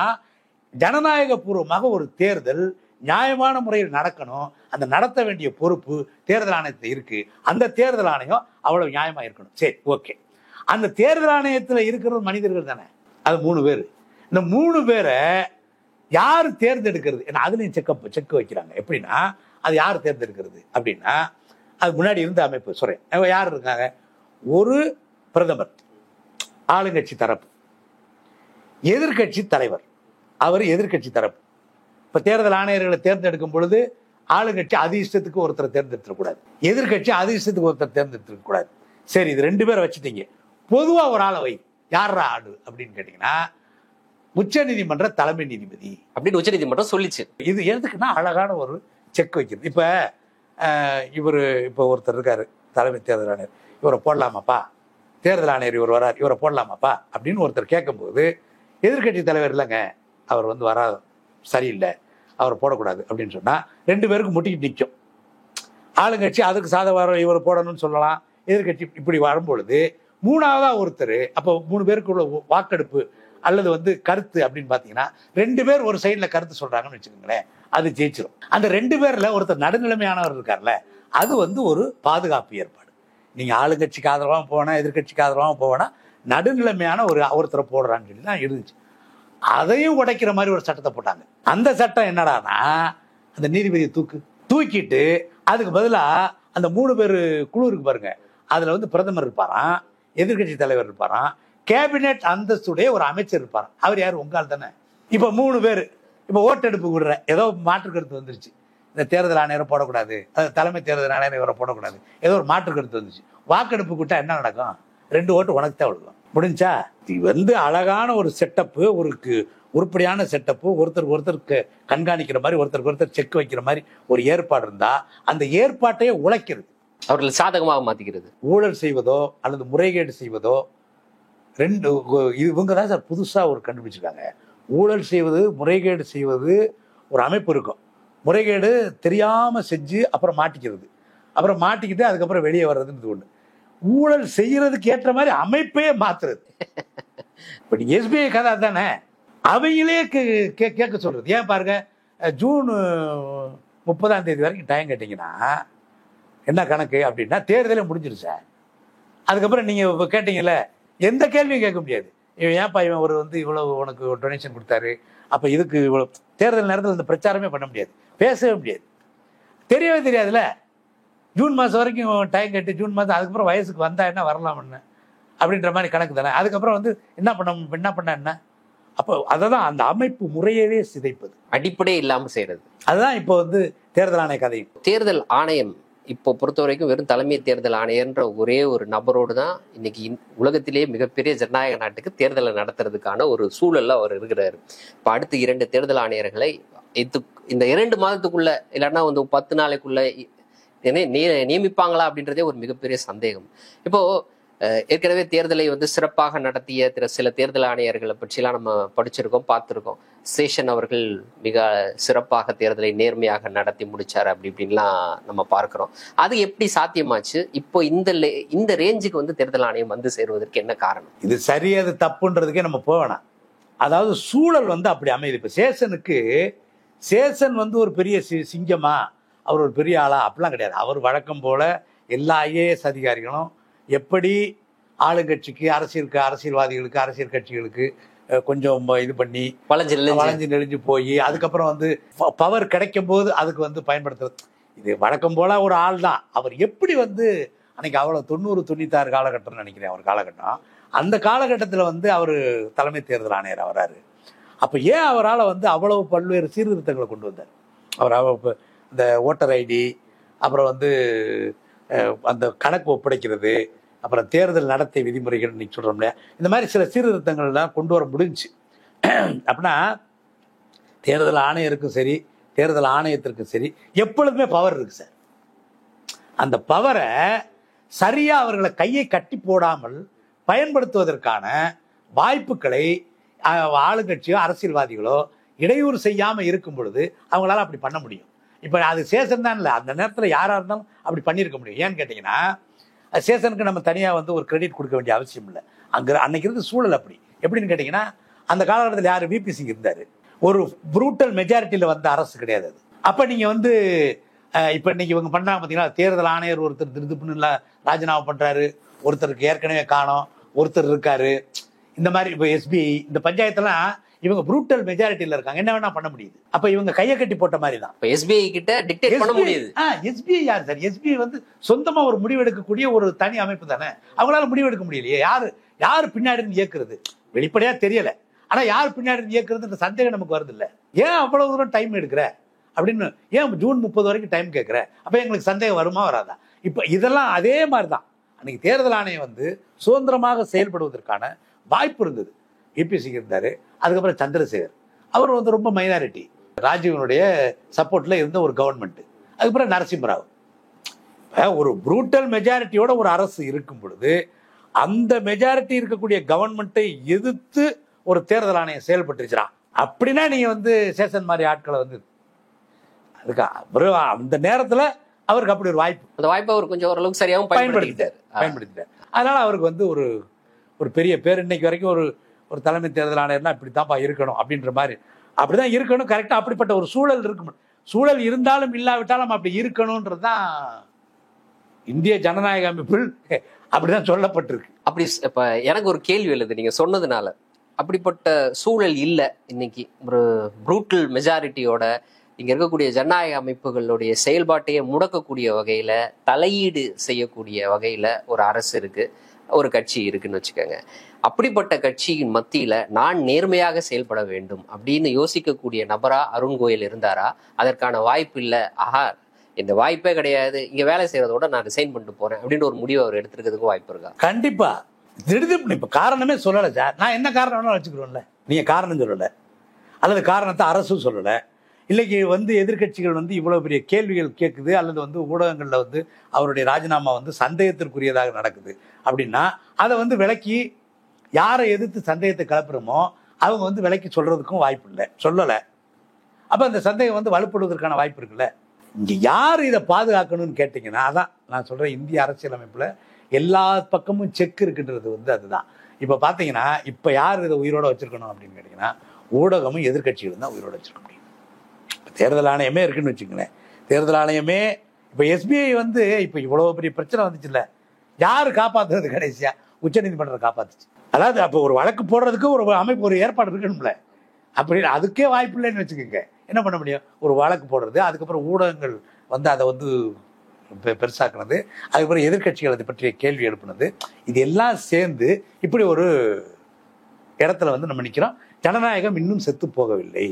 ஜனநாயக பூர்வமாக ஒரு தேர்தல் நியாயமான முறையில் நடக்கணும். அந்த நடத்த வேண்டிய பொறுப்பு தேர்தல் ஆணையத்தில் இருக்கு. அந்த தேர்தல் ஆணையம் அவ்வளவு நியாயமா இருக்கணும். சரி, ஓகே. அந்த தேர்தல் ஆணையத்துல இருக்கிறது மனிதர்கள் தானே, அது 3 பேர். இந்த 3 பேரை யாரு தேர்ந்தெடுக்கிறது? ஏன்னா அதுலயும் செக் வைக்கிறாங்க. எப்படின்னா அது யார் தேர்ந்தெடுக்கிறது அப்படின்னா, அது முன்னாடி இருந்த அமைப்பு சொல்றேன். யார் இருக்காங்க? ஒரு பிரதமர், ஆளுங்கட்சி தரப்பு, எதிர்கட்சி தலைவர், அவர் எதிர்கட்சி தரப்பு. இப்ப தேர்தல் ஆணையர்களை தேர்ந்தெடுக்கும் பொழுது ஆளுங்கட்சி அது இஷ்டத்துக்கு ஒருத்தரை தேர்ந்தெடுத்துக்கூடாது, எதிர்கட்சி அது இஷ்டத்துக்கு ஒருத்தர் தேர்ந்தெடுத்துக்க கூடாது. சரி, இது 2 பேரை வச்சுட்டீங்க. பொதுவா ஒரு ஆளை வை. யாரா ஆளு அப்படின்னு கேட்டீங்கன்னா உச்ச நீதிமன்ற தலைமை நீதிபதி அப்படின்னு உச்ச நீதிமன்றம் சொல்லிச்சு. இது எதுக்குன்னா அழகான ஒரு செக் வைக்கிறது. இப்ப இவரு இப்ப ஒருத்தர் இருக்காரு தலைமை தேர்தல் ஆணையர், இவரை போடலாமாப்பா, தேர்தல் ஆணையர் இவர் வரார், இவரை போடலாமாப்பா அப்படின்னு ஒருத்தர் கேட்கும்போது எதிர்கட்சி தலைவர் இல்லைங்க, அவர் வந்து வரா சரியில்லை, அவரை போடக்கூடாது அப்படின்னு சொன்னா 2 பேருக்கு முட்டிக்கிட்டு நிற்கும். ஆளுங்கட்சி அதுக்கு சாதவாரம் இவர் போடணும்னு சொல்லலாம். எதிர்கட்சி இப்படி வரும்பொழுது 3ஆவதா ஒருத்தர், அப்போ 3 பேருக்கு உள்ள வாக்கெடுப்பு அல்லது வந்து கருத்து அப்படின்னு பாத்தீங்கன்னா 2 பேர் ஒரு சைட்ல கருத்து சொல்றாங்கன்னு வச்சுக்கோங்களேன், அது ஜெயிச்சிடும். அந்த 2 பேர்ல ஒருத்தர் நடுநிலைமையானவர் இருக்கார்ல, அது வந்து ஒரு பாதுகாப்பு ஏற்பாடு. நீங்க ஆளுங்கட்சிக்கு ஆதரவாகவும் போனா எதிர்கட்சிக்கு ஆதரவாகவும் போனா நடுநிலைமையான ஒருத்தரை போடுறான்னு சொல்லி தான் இருந்துச்சு. அதையும் உடைக்கிற மாதிரி ஒரு சட்டத்தை போட்டாங்க. அந்த சட்டம் என்னடானா, அந்த நீதிபதியை தூக்கிட்டு அதுக்கு பதிலா அந்த 3 பேர் குழு இருக்கு பாருங்க, அதுல வந்து பிரதமர் இருப்பாராம், எதிர்கட்சி தலைவர் இருப்பாராம், கேபினெட் அந்தஸ்துடைய ஒரு அமைச்சர் இருப்பாராம். அவர் யாரு? உங்கால் தானே. இப்ப 3 பேர் இப்ப ஓட்டெடுப்பு விடுற ஏதோ மாற்று கருத்து வந்துருச்சு, இந்த தேர்தல் ஆணையரை போடக்கூடாது, தலைமை தேர்தல் ஆணையரை இவரை போடக்கூடாது, ஏதோ ஒரு மாற்று கருத்து வந்துச்சு. வாக்கெடுப்பு கூட்டா என்ன நடக்கும்? 2 ஓட்டு உனக்கு தான் விழுகும். முடிஞ்சா? இது வந்து அழகான ஒரு செட்டப்பு, ஒரு உருப்படியான செட்டப்பு, ஒருத்தருக்கு கண்காணிக்கிற மாதிரி, ஒருத்தர் செக் வைக்கிற மாதிரி ஒரு ஏற்பாடு இருந்தா அந்த ஏற்பாட்டையே உழைக்கிறது, அவர்கள் சாதகமாக மாத்திக்கிறது. ஊழல் செய்வதோ அல்லது முறைகேடு செய்வதோ இவங்க தான் சார் புதுசா ஒரு கண்டுபிடிச்சிருக்காங்க. ஊழல் செய்வது, முறைகேடு செய்வது ஒரு அமைப்பு இருக்கும். முறைகேடு தெரியாம செஞ்சு அப்புறம் மாட்டிக்கிறது, அப்புறம் மாட்டிக்கிட்டு அதுக்கப்புறம் வெளியே வர்றதுன்னு ஒண்ணு. ஊழல் செய்யறதுக்கு ஏற்ற மாதிரி அமைப்பே மாத்துறது. இப்ப எஸ்பிஐ கதை தானே, அவங்களே கேட்க சொல்றது. ஏன் பாருங்க, ஜூன் 30ஆம் தேதி வரைக்கும் டைம் கேட்டீங்கன்னா என்ன கணக்கு அப்படின்னா தேர்தலே முடிஞ்சிருச்சு. அதுக்கப்புறம் நீங்க கேட்டீங்கல்ல, எந்த கேள்வியும் கேட்க முடியாது. ஏன்ப்பா இவன் ஒரு வந்து இவ்வளவு உனக்கு டொனேஷன் கொடுத்தாரு, அப்ப இதுக்கு இவ்வளவு, தேர்தல் நேரத்தில் இந்த பிரச்சாரமே பண்ண முடியாது, பேசவே முடியாது, தெரியவே தெரியாதுல்ல. ஜூன் மாதம் வரைக்கும் டைம் கேட்டு ஜூன் மாதம் அதுக்கப்புறம் வயசுக்கு வந்தா என்ன வரலாம்னு அப்படின்ற மாதிரி கணக்கு தானே. அதுக்கப்புறம் வந்து என்ன பண்ண என்ன, அப்போ அதை தான் அந்த அமைப்பு முறையவே சிதைப்பது, அடிப்படை இல்லாமல் செய்யறது. அதுதான் இப்போ வந்து தேர்தல் ஆணைய கதை. தேர்தல் ஆணையம் இப்போ பொறுத்த வரைக்கும் வெறும் தலைமை தேர்தல் ஆணையர்ன்ற ஒரே ஒரு நபரோடு தான் இன்னைக்கு உலகத்திலேயே மிகப்பெரிய ஜனநாயக நாட்டுக்கு தேர்தலை நடத்துறதுக்கான ஒரு சூழல்ல அவர் இருக்கிறாரு. இப்போ அடுத்து 2 தேர்தல் ஆணையர்களை இந்த 2 மாதத்துக்குள்ள இல்லைன்னா வந்து 10 நாளைக்குள்ள நியமிப்பாங்களா அப்படின்றதே ஒரு மிகப்பெரிய சந்தேகம். இப்போ ஏற்கனவே தேர்தலை வந்து சிறப்பாக நடத்திய சில தேர்தல் ஆணையர்களை பற்றிலாம் நம்ம படிச்சிருக்கோம், பார்த்துருக்கோம். சேஷன் அவர்கள் மிக சிறப்பாக தேர்தலை நேர்மையாக நடத்தி முடிச்சாரு அப்படி இப்படின்லாம் நம்ம பார்க்கிறோம். அது எப்படி சாத்தியமாச்சு? இப்போ இந்த ரேஞ்சுக்கு வந்து தேர்தல் ஆணையம் வந்து சேருவதற்கு என்ன காரணம்? இது சரி அது தப்புன்றதுக்கே நம்ம போவேணாம். அதாவது சூழல் வந்து அப்படி அமையுது. இப்போ சேஷன் வந்து ஒரு பெரிய சிங்கமா அவர் ஒரு பெரிய ஆளா அப்படிலாம் கிடையாது. அவர் வழக்கம் போல எல்லா ஐஏஎஸ் அதிகாரிகளும் எப்படி ஆளுங்கட்சிக்கு, அரசியல்வாதிகளுக்கு, அரசியல் கட்சிகளுக்கு கொஞ்சம் இது பண்ணி வளைஞ்சு நெளிஞ்சு போய் அதுக்கப்புறம் வந்து பவர் கிடைக்கும் போது அதுக்கு வந்து பயன்படுத்துறது, இது வழக்கம் போல ஒரு ஆள் தான். அவர் எப்படி வந்து அன்னைக்கு அவ்வளோ 90-96 காலகட்டம்னு நினைக்கிறேன் அவர் காலகட்டம், அந்த காலகட்டத்தில் வந்து அவர் தலைமை தேர்தல் ஆணையர் வராரு. அப்போ ஏன் அவரால் வந்து அவ்வளவு பல்வேறு சீர்திருத்தங்களை கொண்டு வந்தார்? அவர் இந்த ஓட்டர் ஐடி, அப்புறம் வந்து அந்த கணக்கு ஒப்படைக்கிறது, அப்புறம் தேர்தல் நடத்தை விதிமுறைகள் இன்னைக்கு சொல்கிறோம் இல்லையா, இந்த மாதிரி சில சீர்திருத்தங்கள்லாம் கொண்டு வர முடிஞ்சு. அப்படின்னா தேர்தல் ஆணையருக்கும் சரி, தேர்தல் ஆணையத்திற்கும் சரி எப்பொழுதுமே பவர் இருக்கு சார். அந்த பவரை சரியா அவர்களை கையை கட்டி போடாமல் பயன்படுத்துவதற்கான வாய்ப்புகளை ஆளுங்கட்சியோ அரசியல்வாதிகளோ இடையூறு செய்யாம இருக்கும் பொழுது அவங்களால அப்படி பண்ண முடியும். இப்ப அது சேஷன் தான் இல்லை, அந்த நேரத்தில் யாரா இருந்தாலும் அப்படி பண்ணியிருக்க முடியும். ஏன்னு கேட்டீங்கன்னா சேஷனுக்கு நம்ம தனியா வந்து ஒரு கிரெடிட் கொடுக்க வேண்டிய அவசியம் இல்லை. அன்னைக்கு இருந்த சூழல் அப்படி. எப்படின்னு கேட்டீங்கன்னா அந்த காலகட்டத்தில் யாரு விபி சிங் இருந்தாரு, ஒரு புரூட்டல் மெஜாரிட்டியில வந்த அரசு கிடையாது அது. அப்ப நீங்க வந்து இப்ப இன்னைக்கு இவங்க பண்ணாங்க பாத்தீங்கன்னா, தேர்தல் ஆணையர் ஒருத்தர் திருதுப்புன்னு ராஜினாமா பண்றாரு, ஒருத்தருக்கு ஏற்கனவே காணோம், ஒருத்தர் இருக்காரு, இந்த மாதிரி இப்ப எஸ்பிஐ இந்த பஞ்சாயத்தெல்லாம் இவங்க புரூட்டல் மெஜாரிட்டியில இருக்காங்க, என்ன வேணா பண்ண முடியுது. அப்ப இவங்க கையை கட்டி போட்ட மாதிரி தான் எஸ்பிஐ கிட்ட டிக்டேட் பண்ண முடியுது. எஸ்பிஐ யார் சார்? எஸ்பிஐ வந்து சொந்தமா ஒரு முடிவெடுக்கக்கூடிய ஒரு தனி அமைப்பு தானே. அவங்களால முடிவெடுக்க முடியலையே. யாரு பின்னாடி இயக்குறது வெளிப்படையா தெரியல. ஆனா யார் பின்னாடி இயக்குறதுன்ற சந்தேகம் நமக்கு வருது இல்ல. ஏன் அவ்வளவு தூரம் டைம் எடுக்கிற அப்படின்னு, ஏன் ஜூன் 30 வரைக்கும் டைம் கேட்கிற? அப்ப எங்களுக்கு சந்தேகம் வருமா வராதா? இப்ப இதெல்லாம் அதே மாதிரிதான். அன்னைக்கு தேர்தல் ஆணையம் வந்து சுதந்திரமாக செயல்படுவதற்கான வாய்ப்பு இருந்தது. ஏபிசி இருந்தாரு, அதுக்கப்புறம் சந்திரசேகர், அவர் வந்து ரொம்ப மைனாரிட்டி, ராஜீவனுடைய சப்போர்ட்ல இருந்த ஒரு கவர்மெண்ட், அதுக்கப்புறம் நரசிம்மராவ். ஒரு புரூட்டல் மெஜாரிட்டியோட ஒரு அரசு இருக்கும் பொழுது அந்த மெஜாரிட்டி இருக்கக்கூடிய கவர்மெண்ட்டை எதிர்த்து ஒரு தேர்தல் ஆணையம் செயல்பட்டுருச்சுறான் அப்படின்னா நீங்க வந்து சேஷன் மாதிரி ஆட்களை வந்து அதுக்கு அந்த நேரத்துல அவருக்கு அப்படி ஒரு வாய்ப்பு, அந்த வாய்ப்பை அவர் கொஞ்சம் ஓரளவுக்கு சரியாகவும் பயன்படுத்திட்டார். அதனால அவருக்கு வந்து ஒரு பெரிய பேர். இன்னைக்கு வரைக்கும் ஒரு தலைமை தேர்தல் ஆணையர்னா இப்படித்தான்ப்பா இருக்கணும் அப்படின்ற மாதிரி, அப்படிதான் இருக்கணும், கரெக்டா அப்படிப்பட்ட ஒரு சூழல் இருக்கும். சூழல் இருந்தாலும் இல்லாவிட்டாலும் அப்படி இருக்கணும்ன்றதுதான் இந்திய ஜனநாயக அமைப்பில் அப்படிதான் சொல்லப்பட்டிருக்கு. அப்படி இப்ப எனக்கு ஒரு கேள்வி எழுது நீங்க சொன்னதுனால, அப்படிப்பட்ட சூழல் இல்லை இன்னைக்கு. ஒரு புரூட்டல் மெஜாரிட்டியோட இங்க இருக்கக்கூடிய ஜனநாயக அமைப்புகளுடைய செயல்பாட்டையே முடக்கக்கூடிய வகையில, தலையீடு செய்யக்கூடிய வகையில ஒரு அரசு இருக்கு, ஒரு கட்சி இருக்குன்னு வச்சுக்கோங்க. அப்படிப்பட்ட கட்சியின் மத்தியில நான் நேர்மையாக செயல்பட வேண்டும் அப்படின்னு யோசிக்கக்கூடிய நபரா அருண் கோயல் இருந்தாரா? அதற்கான வாய்ப்பு இல்லை, ஆஹா இந்த வாய்ப்பே கிடையாது, இங்க வேலை செய்யறதோட நான் ரிசைன் பண்ணிட்டு போறேன் அப்படின்னு ஒரு முடிவு அவர் எடுத்துக்கிறதுக்கு வாய்ப்பு இருக்கா? கண்டிப்பா. இப்ப காரணமே சொல்லல சார். நான் என்ன காரணம் வேணாலும் வச்சுக்கிறோம்ல, நீங்க காரணம் சொல்லல, அல்லது காரணத்தை அரசும் சொல்லல. இல்லைக்கு வந்து எதிர்கட்சிகள் வந்து இவ்வளவு பெரிய கேள்விகள் கேட்குது, அல்லது வந்து ஊடகங்கள்ல வந்து அவருடைய ராஜினாமா வந்து சந்தேகத்திற்குரியதாக நடக்குது அப்படின்னா அதை வந்து விலக்கி யாரை எதிர்த்து சந்தேகத்தை கிளப்புறோமோ அவங்க வந்து விலக்கி சொல்றதுக்கும் வாய்ப்பு இல்லை, சொல்லலை. அப்ப அந்த சந்தேகம் வந்து வலுப்படுவதற்கான வாய்ப்பு இருக்குல்ல. இங்க யார் இதை பாதுகாக்கணும்னு கேட்டீங்கன்னா, அதான் நான் சொல்றேன், இந்திய அரசியலமைப்புல எல்லா பக்கமும் செக் இருக்குன்றது வந்து அதுதான். இப்ப பாத்தீங்கன்னா இப்ப யார் இதை உயிரோட வச்சிருக்கணும் அப்படின்னு கேட்டீங்கன்னா, ஊடகமும் எதிர்கட்சிகளும் தான் உயிரோட வச்சிருக்க முடியும். தேர்தல் ஆணையமே இருக்குன்னு வச்சுங்களேன். தேர்தல் ஆணையமே இப்ப எஸ்பிஐ வந்து இப்ப இவ்வளவு பெரிய பிரச்சனை வந்துச்சு இல்ல, யாரு காப்பாத்துறது? கடைசியா உச்சநீதிமன்றம் காப்பாத்துச்சு. அதாவது அப்ப ஒரு வழக்கு போடுறதுக்கு ஒரு அமைப்பு, ஒரு ஏற்பாடு இருக்கணும்ல. அப்படி அதுக்கே வாய்ப்பு இல்லைன்னு வச்சுக்கோங்க, என்ன பண்ண முடியும்? ஒரு வழக்கு போடுறது, அதுக்கப்புறம் ஊடகங்கள் வந்து அதை வந்து பெருசாக்குனது, அதுக்கப்புறம் எதிர்கட்சிகள் அதை பற்றிய கேள்வி எழுப்புனது, இது எல்லாம் சேர்ந்து இப்படி ஒரு இடத்துல வந்து நம்ம நிக்கிறோம். ஜனநாயகம் இன்னும் செத்து போகவில்லை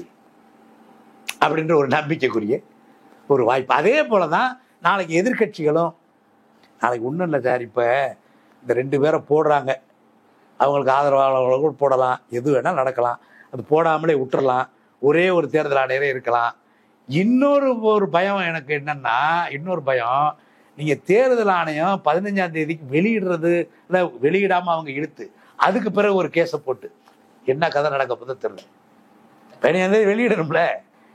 அப்படின்ற ஒரு நம்பிக்கைக்குரிய ஒரு வாய்ப்பு. அதே போலதான் நாளைக்கு எதிர்கட்சிகளும், நாளைக்கு ஒன்றும் இல்லை சார், இப்போ இந்த 2 பேரை போடுறாங்க, அவங்களுக்கு ஆதரவாளர்கள் போடலாம், எது வேணால் நடக்கலாம், அது போடாமலே விட்டுறலாம், ஒரே ஒரு தேர்தல் ஆணையரே இருக்கலாம். இன்னொரு பயம் எனக்கு என்னன்னா, இன்னொரு பயம், நீங்கள் தேர்தல் ஆணையம் 15ஆம் தேதிக்கு வெளியிடுறது இல்லை, வெளியிடாமல் அவங்க இழுத்து அதுக்கு பிறகு ஒரு கேஸை போட்டு என்ன கதை நடக்க போதும் தெரியல. 15ஆம் தேதி வெளியிடணும்ல,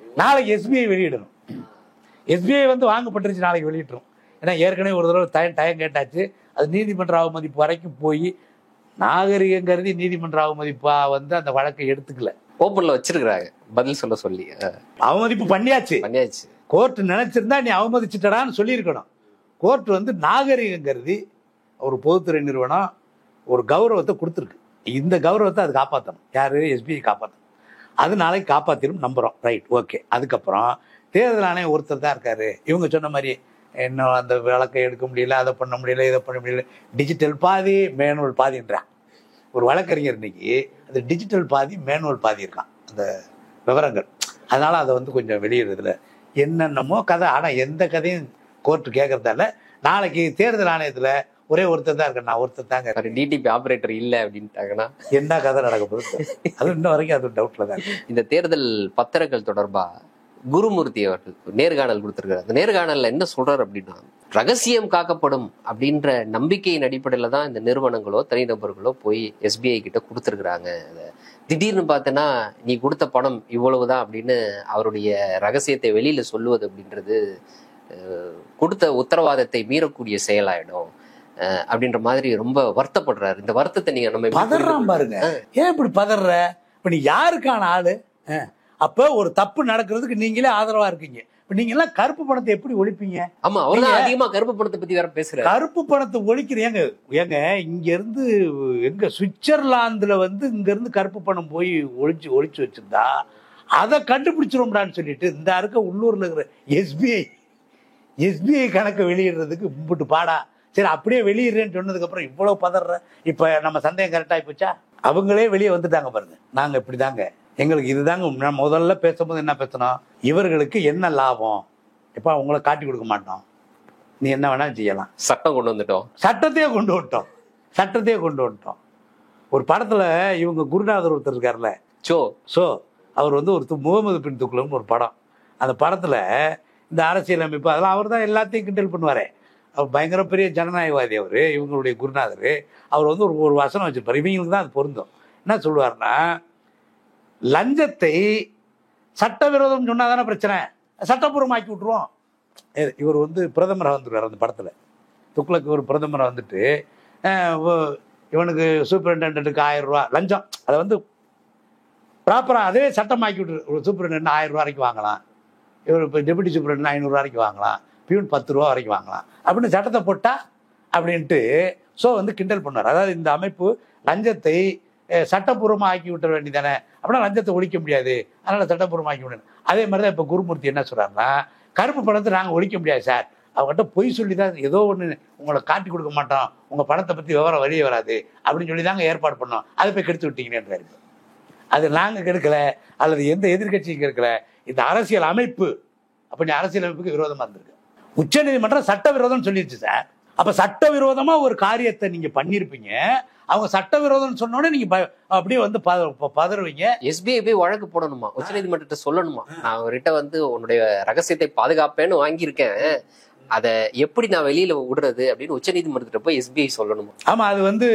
நாளைக்கு எஸ்பிஐ வெளியிடணும். எஸ்பிஐ வந்து வாங்கப்பட்டுருச்சு, நாளைக்கு வெளியிட்டுரும். ஏன்னா ஏற்கனவே ஒரு தடவை டயம் கேட்டாச்சு, அது நீதிமன்ற அவமதிப்பு வரைக்கும் போய் நாகரிகம் கருதி நீதிமன்ற அவமதிப்பா வந்து அந்த வழக்கை எடுத்துக்கல, ஓப்பன்ல வச்சிருக்கிறாங்க பதில் சொல்ல சொல்லி. அவமதிப்பு பண்ணியாச்சு. கோர்ட் நினைச்சிருந்தா நீ அவமதிச்சிட்டடான்னு சொல்லியிருக்கணும். கோர்ட் வந்து நாகரிகம் கருதி ஒரு பொதுத்துறை நிறுவனம் ஒரு கௌரவத்தை கொடுத்துருக்கு. இந்த கௌரவத்தை அது காப்பாற்றணும். யாரு? எஸ்பிஐ காப்பாற்றணும். அது நாளைக்கு காப்பாற்றிடும் நம்புகிறோம். Right, okay. அதுக்கப்புறம் தேர்தல் ஆணையம் ஒருத்தர் தான் இருக்காரு. இவங்க சொன்ன மாதிரி இன்னும் அந்த வழக்கை எடுக்க முடியல, அதை பண்ண முடியல, இதை பண்ண முடியல, டிஜிட்டல் பாதி மேனுவல் பாதின்றான். ஒரு வழக்கறிஞர் இன்னைக்கு அது டிஜிட்டல் பாதி மேனுவல் பாதி இருக்கான் அந்த விவரங்கள். அதனால அதை வந்து கொஞ்சம் வெளியிடுறதுல என்னென்னமோ கதை. ஆனால் எந்த கதையும் கோர்ட்டு கேட்கறதால நாளைக்கு தேர்தல் ஆணையத்தில் ஒரே ஒருத்தர் தான் இருக்கேன், நான் ஒருத்தர் தாங்க, டிடிபி ஆபரேட்டர் இல்லை அப்படின்ட்டாங்கன்னா என்ன கதை நடக்க போகுது? அது இன்ன வரைக்கும் அது டவுட்ல தான். இந்த தேர்தல் பத்திரங்கள் தொடர்பா குருமூர்த்தி அவர்கள் நேர்காணல் கொடுத்திருக்காரு. அந்த நேர்காணல்ல என்ன சொல்றாரு அப்படின்னா, ரகசியம் காக்கப்படும் அப்படின்ற நம்பிக்கையின் அடிப்படையில தான் இந்த நிறுவனங்களோ தனிநபர்களோ போய் எஸ்பிஐ கிட்ட கொடுத்துருக்குறாங்க. திடீர்னு பார்த்தேன்னா நீ கொடுத்த பணம் இவ்வளவுதான் அப்படின்னு அவருடைய ரகசியத்தை வெளியில சொல்லுவது அப்படின்றது கொடுத்த உத்தரவாதத்தை மீறக்கூடிய செயலாயிடும் அப்படின்ற மாதிரி ரொம்ப வருத்தப்படுறாரு. இந்த வருத்தத்தை நீங்க நம்ம பதறான் பாருங்க. ஏன் இப்படி பதற? இப்ப நீ யாருக்கான ஆளு? அப்ப ஒரு தப்பு நடக்கிறதுக்கு நீங்களே ஆதரவா இருக்கீங்க. இப்ப நீங்க எல்லாம் கருப்பு பணத்தை எப்படி ஒழிப்பீங்க? ஆமா, அவர்தான் அதிகமா கருப்பு பணத்தை பத்தி வேற பேசுற. கருப்பு பணத்தை ஒழிக்கிறீங்க. ஏங்க இங்க இருந்து எங்க சுவிட்சர்லாந்துல வந்து இங்க இருந்து கருப்பு பணம் போய் ஒழிச்சு வச்சிருந்தா அதை கண்டுபிடிச்சிரும்டான்னு சொல்லிட்டு இந்த இருக்க உள்ளூர்ல இருக்கிற எஸ்பிஐ கணக்கை வெளியிடுறதுக்கு மும்பிட்டு பாடா. சரி அப்படியே வெளியிடுறேன்னு சொன்னதுக்கு அப்புறம் இவ்வளவு பதற. இப்ப நம்ம சந்தேகம் கரெக்டா போச்சா? அவங்களே வெளியே வந்துட்டாங்க பாருங்க. நாங்க இப்படிதாங்க, எங்களுக்கு இதுதாங்க. நான் முதல்ல பேசும்போது என்ன பேசணும்? இவர்களுக்கு என்ன லாபம்? இப்ப அவங்கள காட்டி கொடுக்க மாட்டோம், நீ என்ன வேணாலும் செய்யலாம். சட்டம் கொண்டு வந்துட்டோம், சட்டத்தையே கொண்டு வந்துட்டோம். ஒரு படத்துல இவங்க குருநாதர் ஒருத்தர் இருக்காருல்ல, சோ அவர் வந்து ஒரு முகமது பின் துக்ளக்னு ஒரு படம். அந்த படத்துல இந்த அரசியல் அமைப்பு அதெல்லாம் அவர் தான் எல்லாத்தையும் கிண்டல் பண்ணுவாரு. அவர் பயங்கர பெரிய ஜனநாயகவாதி. அவரு இவங்களுடைய குருநாதர். அவர் வந்து ஒரு வசனம் வச்சிருப்பார், இவங்களுக்கு தான் அது பொருந்தும். என்ன சொல்லுவாருன்னா, லஞ்சத்தை சட்டவிரோதம் சொன்னாதானே பிரச்சனை, சட்டப்பூர்வமாக்கி விட்டுருவோம். இவர் வந்து பிரதமராக வந்துருவார் அந்த படத்துல. துக்ளக் ஒரு பிரதமராக வந்துட்டு இவனுக்கு சூப்பரிண்டென்டென்ட்டுக்கு 1000 ரூபா லஞ்சம், அதை வந்து ப்ராப்பராக அதே சட்டமாக்கி விட்டுரு. ஒரு சூப்பரிண்டென்ட் 1000 ரூபா வரைக்கும் வாங்கலாம், இவர் இப்போ டெபுட்டி சூப்பரிண்டென்ட் 500 ரூபா வரைக்கும் வாங்கலாம், பியூன் 10 ரூபா வரைக்கும் வாங்கலாம் அப்படின்னு சட்டத்தை போட்டா அப்படின்ட்டு ஸோ வந்து கிண்டல் பண்ணார். அதாவது இந்த அமைப்பு லஞ்சத்தை சட்டப்பூர்வமாக ஆக்கி விட்டுற வேண்டியதானே, அப்படின்னா லஞ்சத்தை ஒழிக்க முடியாது, அதனால சட்டப்பூர்வமாக ஆக்கி விடணும். அதே மாதிரி தான் இப்போ குருமூர்த்தி என்ன சொல்றாருன்னா, கருப்பு பணத்தை நாங்கள் ஒழிக்க முடியாது சார், அவங்ககிட்ட பொய் சொல்லி தான் ஏதோ ஒன்று உங்களை காட்டி கொடுக்க மாட்டோம், உங்கள் பணத்தை பற்றி விவரம் வெளியே வராது அப்படின்னு சொல்லி தாங்க ஏற்பாடு பண்ணோம், அதை போய் கெடுத்து விட்டீங்கன்றாரு. அது நாங்கள் கெடுக்கல, அல்லது எந்த எதிர்கட்சியும் கெடுக்கல, இந்த அரசியல் அமைப்பு. அப்போ நீ அரசியல் அமைப்புக்கு விரோதமாக இருந்திருக்கு. உச்சநீதிமன்றம் சட்டவிரோதம் சொல்லிடுச்சு சார். அப்போ சட்டவிரோதமா ஒரு காரியத்தை நீங்க பண்ணியிருப்பீங்க, அவங்க சட்டவிரோதம் சொன்னோடனே நீங்க அப்படியே வந்து பதறுவீங்க. எஸ்பிஐ போய் வழக்கு போடணுமா, உச்சநீதிமன்றத்தை சொல்லணுமா, நான் அவர்கிட்ட வந்து உன்னுடைய ரகசியத்தை பாதுகாப்பேன்னு வாங்கியிருக்கேன், அதை எப்படி நான் வெளியில விடுறது அப்படின்னு உச்சநீதிமன்றத்தை போய் எஸ்பிஐ சொல்லணுமா? ஆமா, அது வந்து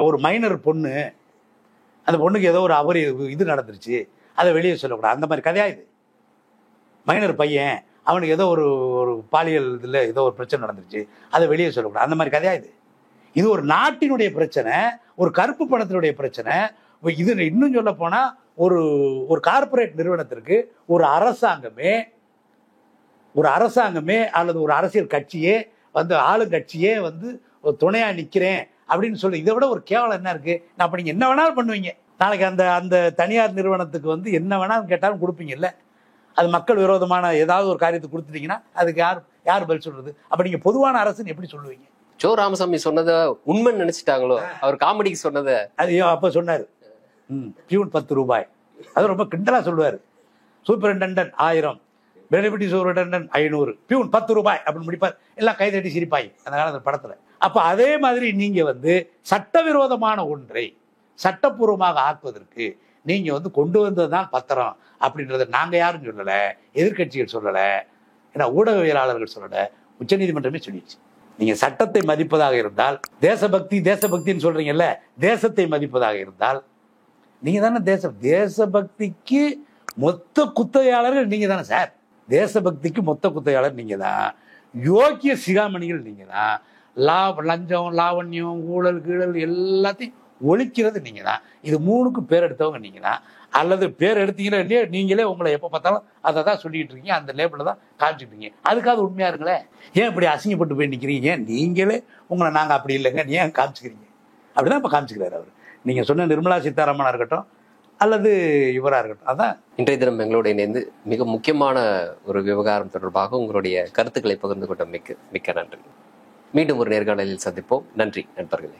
ஒரு மைனர் பொண்ணு, அந்த பொண்ணுக்கு ஏதோ ஒரு இது நடந்துருச்சு, அதை வெளியே சொல்லக்கூடாது, அந்த மாதிரி கதையா இது. மைனர் பையன், அவனுக்கு ஏதோ ஒரு பாலியல் இதில் ஏதோ ஒரு பிரச்சனை நடந்துருச்சு, அதை வெளியே சொல்லக்கூடாது, அந்த மாதிரி கதையா இது. இது ஒரு நாட்டினுடைய பிரச்சனை, ஒரு கருப்பு பணத்தினுடைய பிரச்சனை. இது இன்னும் சொல்ல போனா ஒரு கார்பரேட் நிறுவனத்திற்கு ஒரு அரசாங்கமே அல்லது ஒரு அரசியல் கட்சியே வந்து ஆளுங்கட்சியே வந்து ஒரு துணையா நிக்கிறேன் அப்படின்னு சொல்லி, இதை விட ஒரு கேவலம் என்ன இருக்கு? அப்ப நீங்க என்ன வேணாலும் பண்ணுவீங்க. நாளைக்கு அந்த தனியார் நிறுவனத்துக்கு வந்து என்ன வேணாலும் கேட்டாலும் கொடுப்பீங்கல்ல. அது மக்கள் விரோதமான ஏதாவது ஒரு காரியத்தை கொடுத்துட்டீங்கன்னா அதுக்கு யார் பதில் சொல்றது? அப்ப நீங்க பொதுவான அரசுன்னு எப்படி சொல்லுவீங்க? சோ ராமசாமி சொன்னதை உண்மைன்னு நினைச்சிட்டாங்களோ? அவர் காமெடிக்கு சொன்னதை அது அப்ப சொன்னாரு, பியூன் 10 ரூபாய், அது ரொம்ப கிண்டலா சொல்லுவாரு. சூப்பரிண்டென்டென்ட் 1000, டெபுட்டி சூப்பரிண்டென்டென்ட் 500, பியூன் 10 ரூபாய் அப்படின்னு முடிப்பார். எல்லாம் கைதட்டி சிரிப்பாய் அந்த காலத்துல படத்துல. அப்ப அதே மாதிரி நீங்க வந்து சட்டவிரோதமான ஒன்றை சட்டப்பூர்வமாக ஆக்குவதற்கு நீங்க வந்து கொண்டு வந்ததுதான் பத்திரம் அப்படின்றத நாங்க யாரும் சொல்லல, எதிர்கட்சிகள் சொல்லல, ஏன்னா ஊடகவியலாளர்கள் சொல்லல, உச்சநீதிமன்றமே சொல்லிடுச்சு. நீங்க சட்டத்தை மதிப்பதாக இருந்தால், தேசபக்தின்னு சொல்றீங்கல்ல, தேசத்தை மதிப்பதாக இருந்தால் நீங்க தானே தேசபக்திக்கு மொத்த குத்தகையாளர்கள் நீங்க தானே சார். தேசபக்திக்கு மொத்த குத்தகையாளர் நீங்க தான், யோக்கிய சிகாமணிகள் நீங்க தான். லஞ்சம், லாவண்யம், ஊழல் கீழல் எல்லாத்தையும் ஒழிக்கிறது நீங்க தான். இது 3க்கும் பேர் எடுத்தவங்க நீங்க தான். அல்லது பேர் எடுத்தீங்களோ இல்லையோ நீங்களே உங்களை எப்போ பார்த்தாலும் அதை தான் சொல்லிட்டு இருக்கீங்க, அந்த லேபிளில் தான் காமிச்சிருக்கீங்க. அதுக்காவது உண்மையா இருங்களேன். ஏன் இப்படி அசிங்கப்பட்டு போய் நிற்கிறீங்க? ஏன் நீங்களே உங்களை நாங்கள் அப்படி இல்லைங்க நீ ஏன் காமிச்சிக்கிறீங்க? அப்படிதான் இப்போ காமிச்சிக்கிறாரு அவர். நீங்க சொன்ன நிர்மலா சீதாராமனா இருக்கட்டும் அல்லது இவராக இருக்கட்டும். அதான் இன்றைய தினம் எங்களோட இணைந்து மிக முக்கியமான ஒரு விவகாரம் தொடர்பாக உங்களுடைய கருத்துக்களை பகிர்ந்து கொண்ட மிக்க நன்றி. மீண்டும் ஒரு நேர்காணலில் சந்திப்போம். நன்றி நண்பர்களே.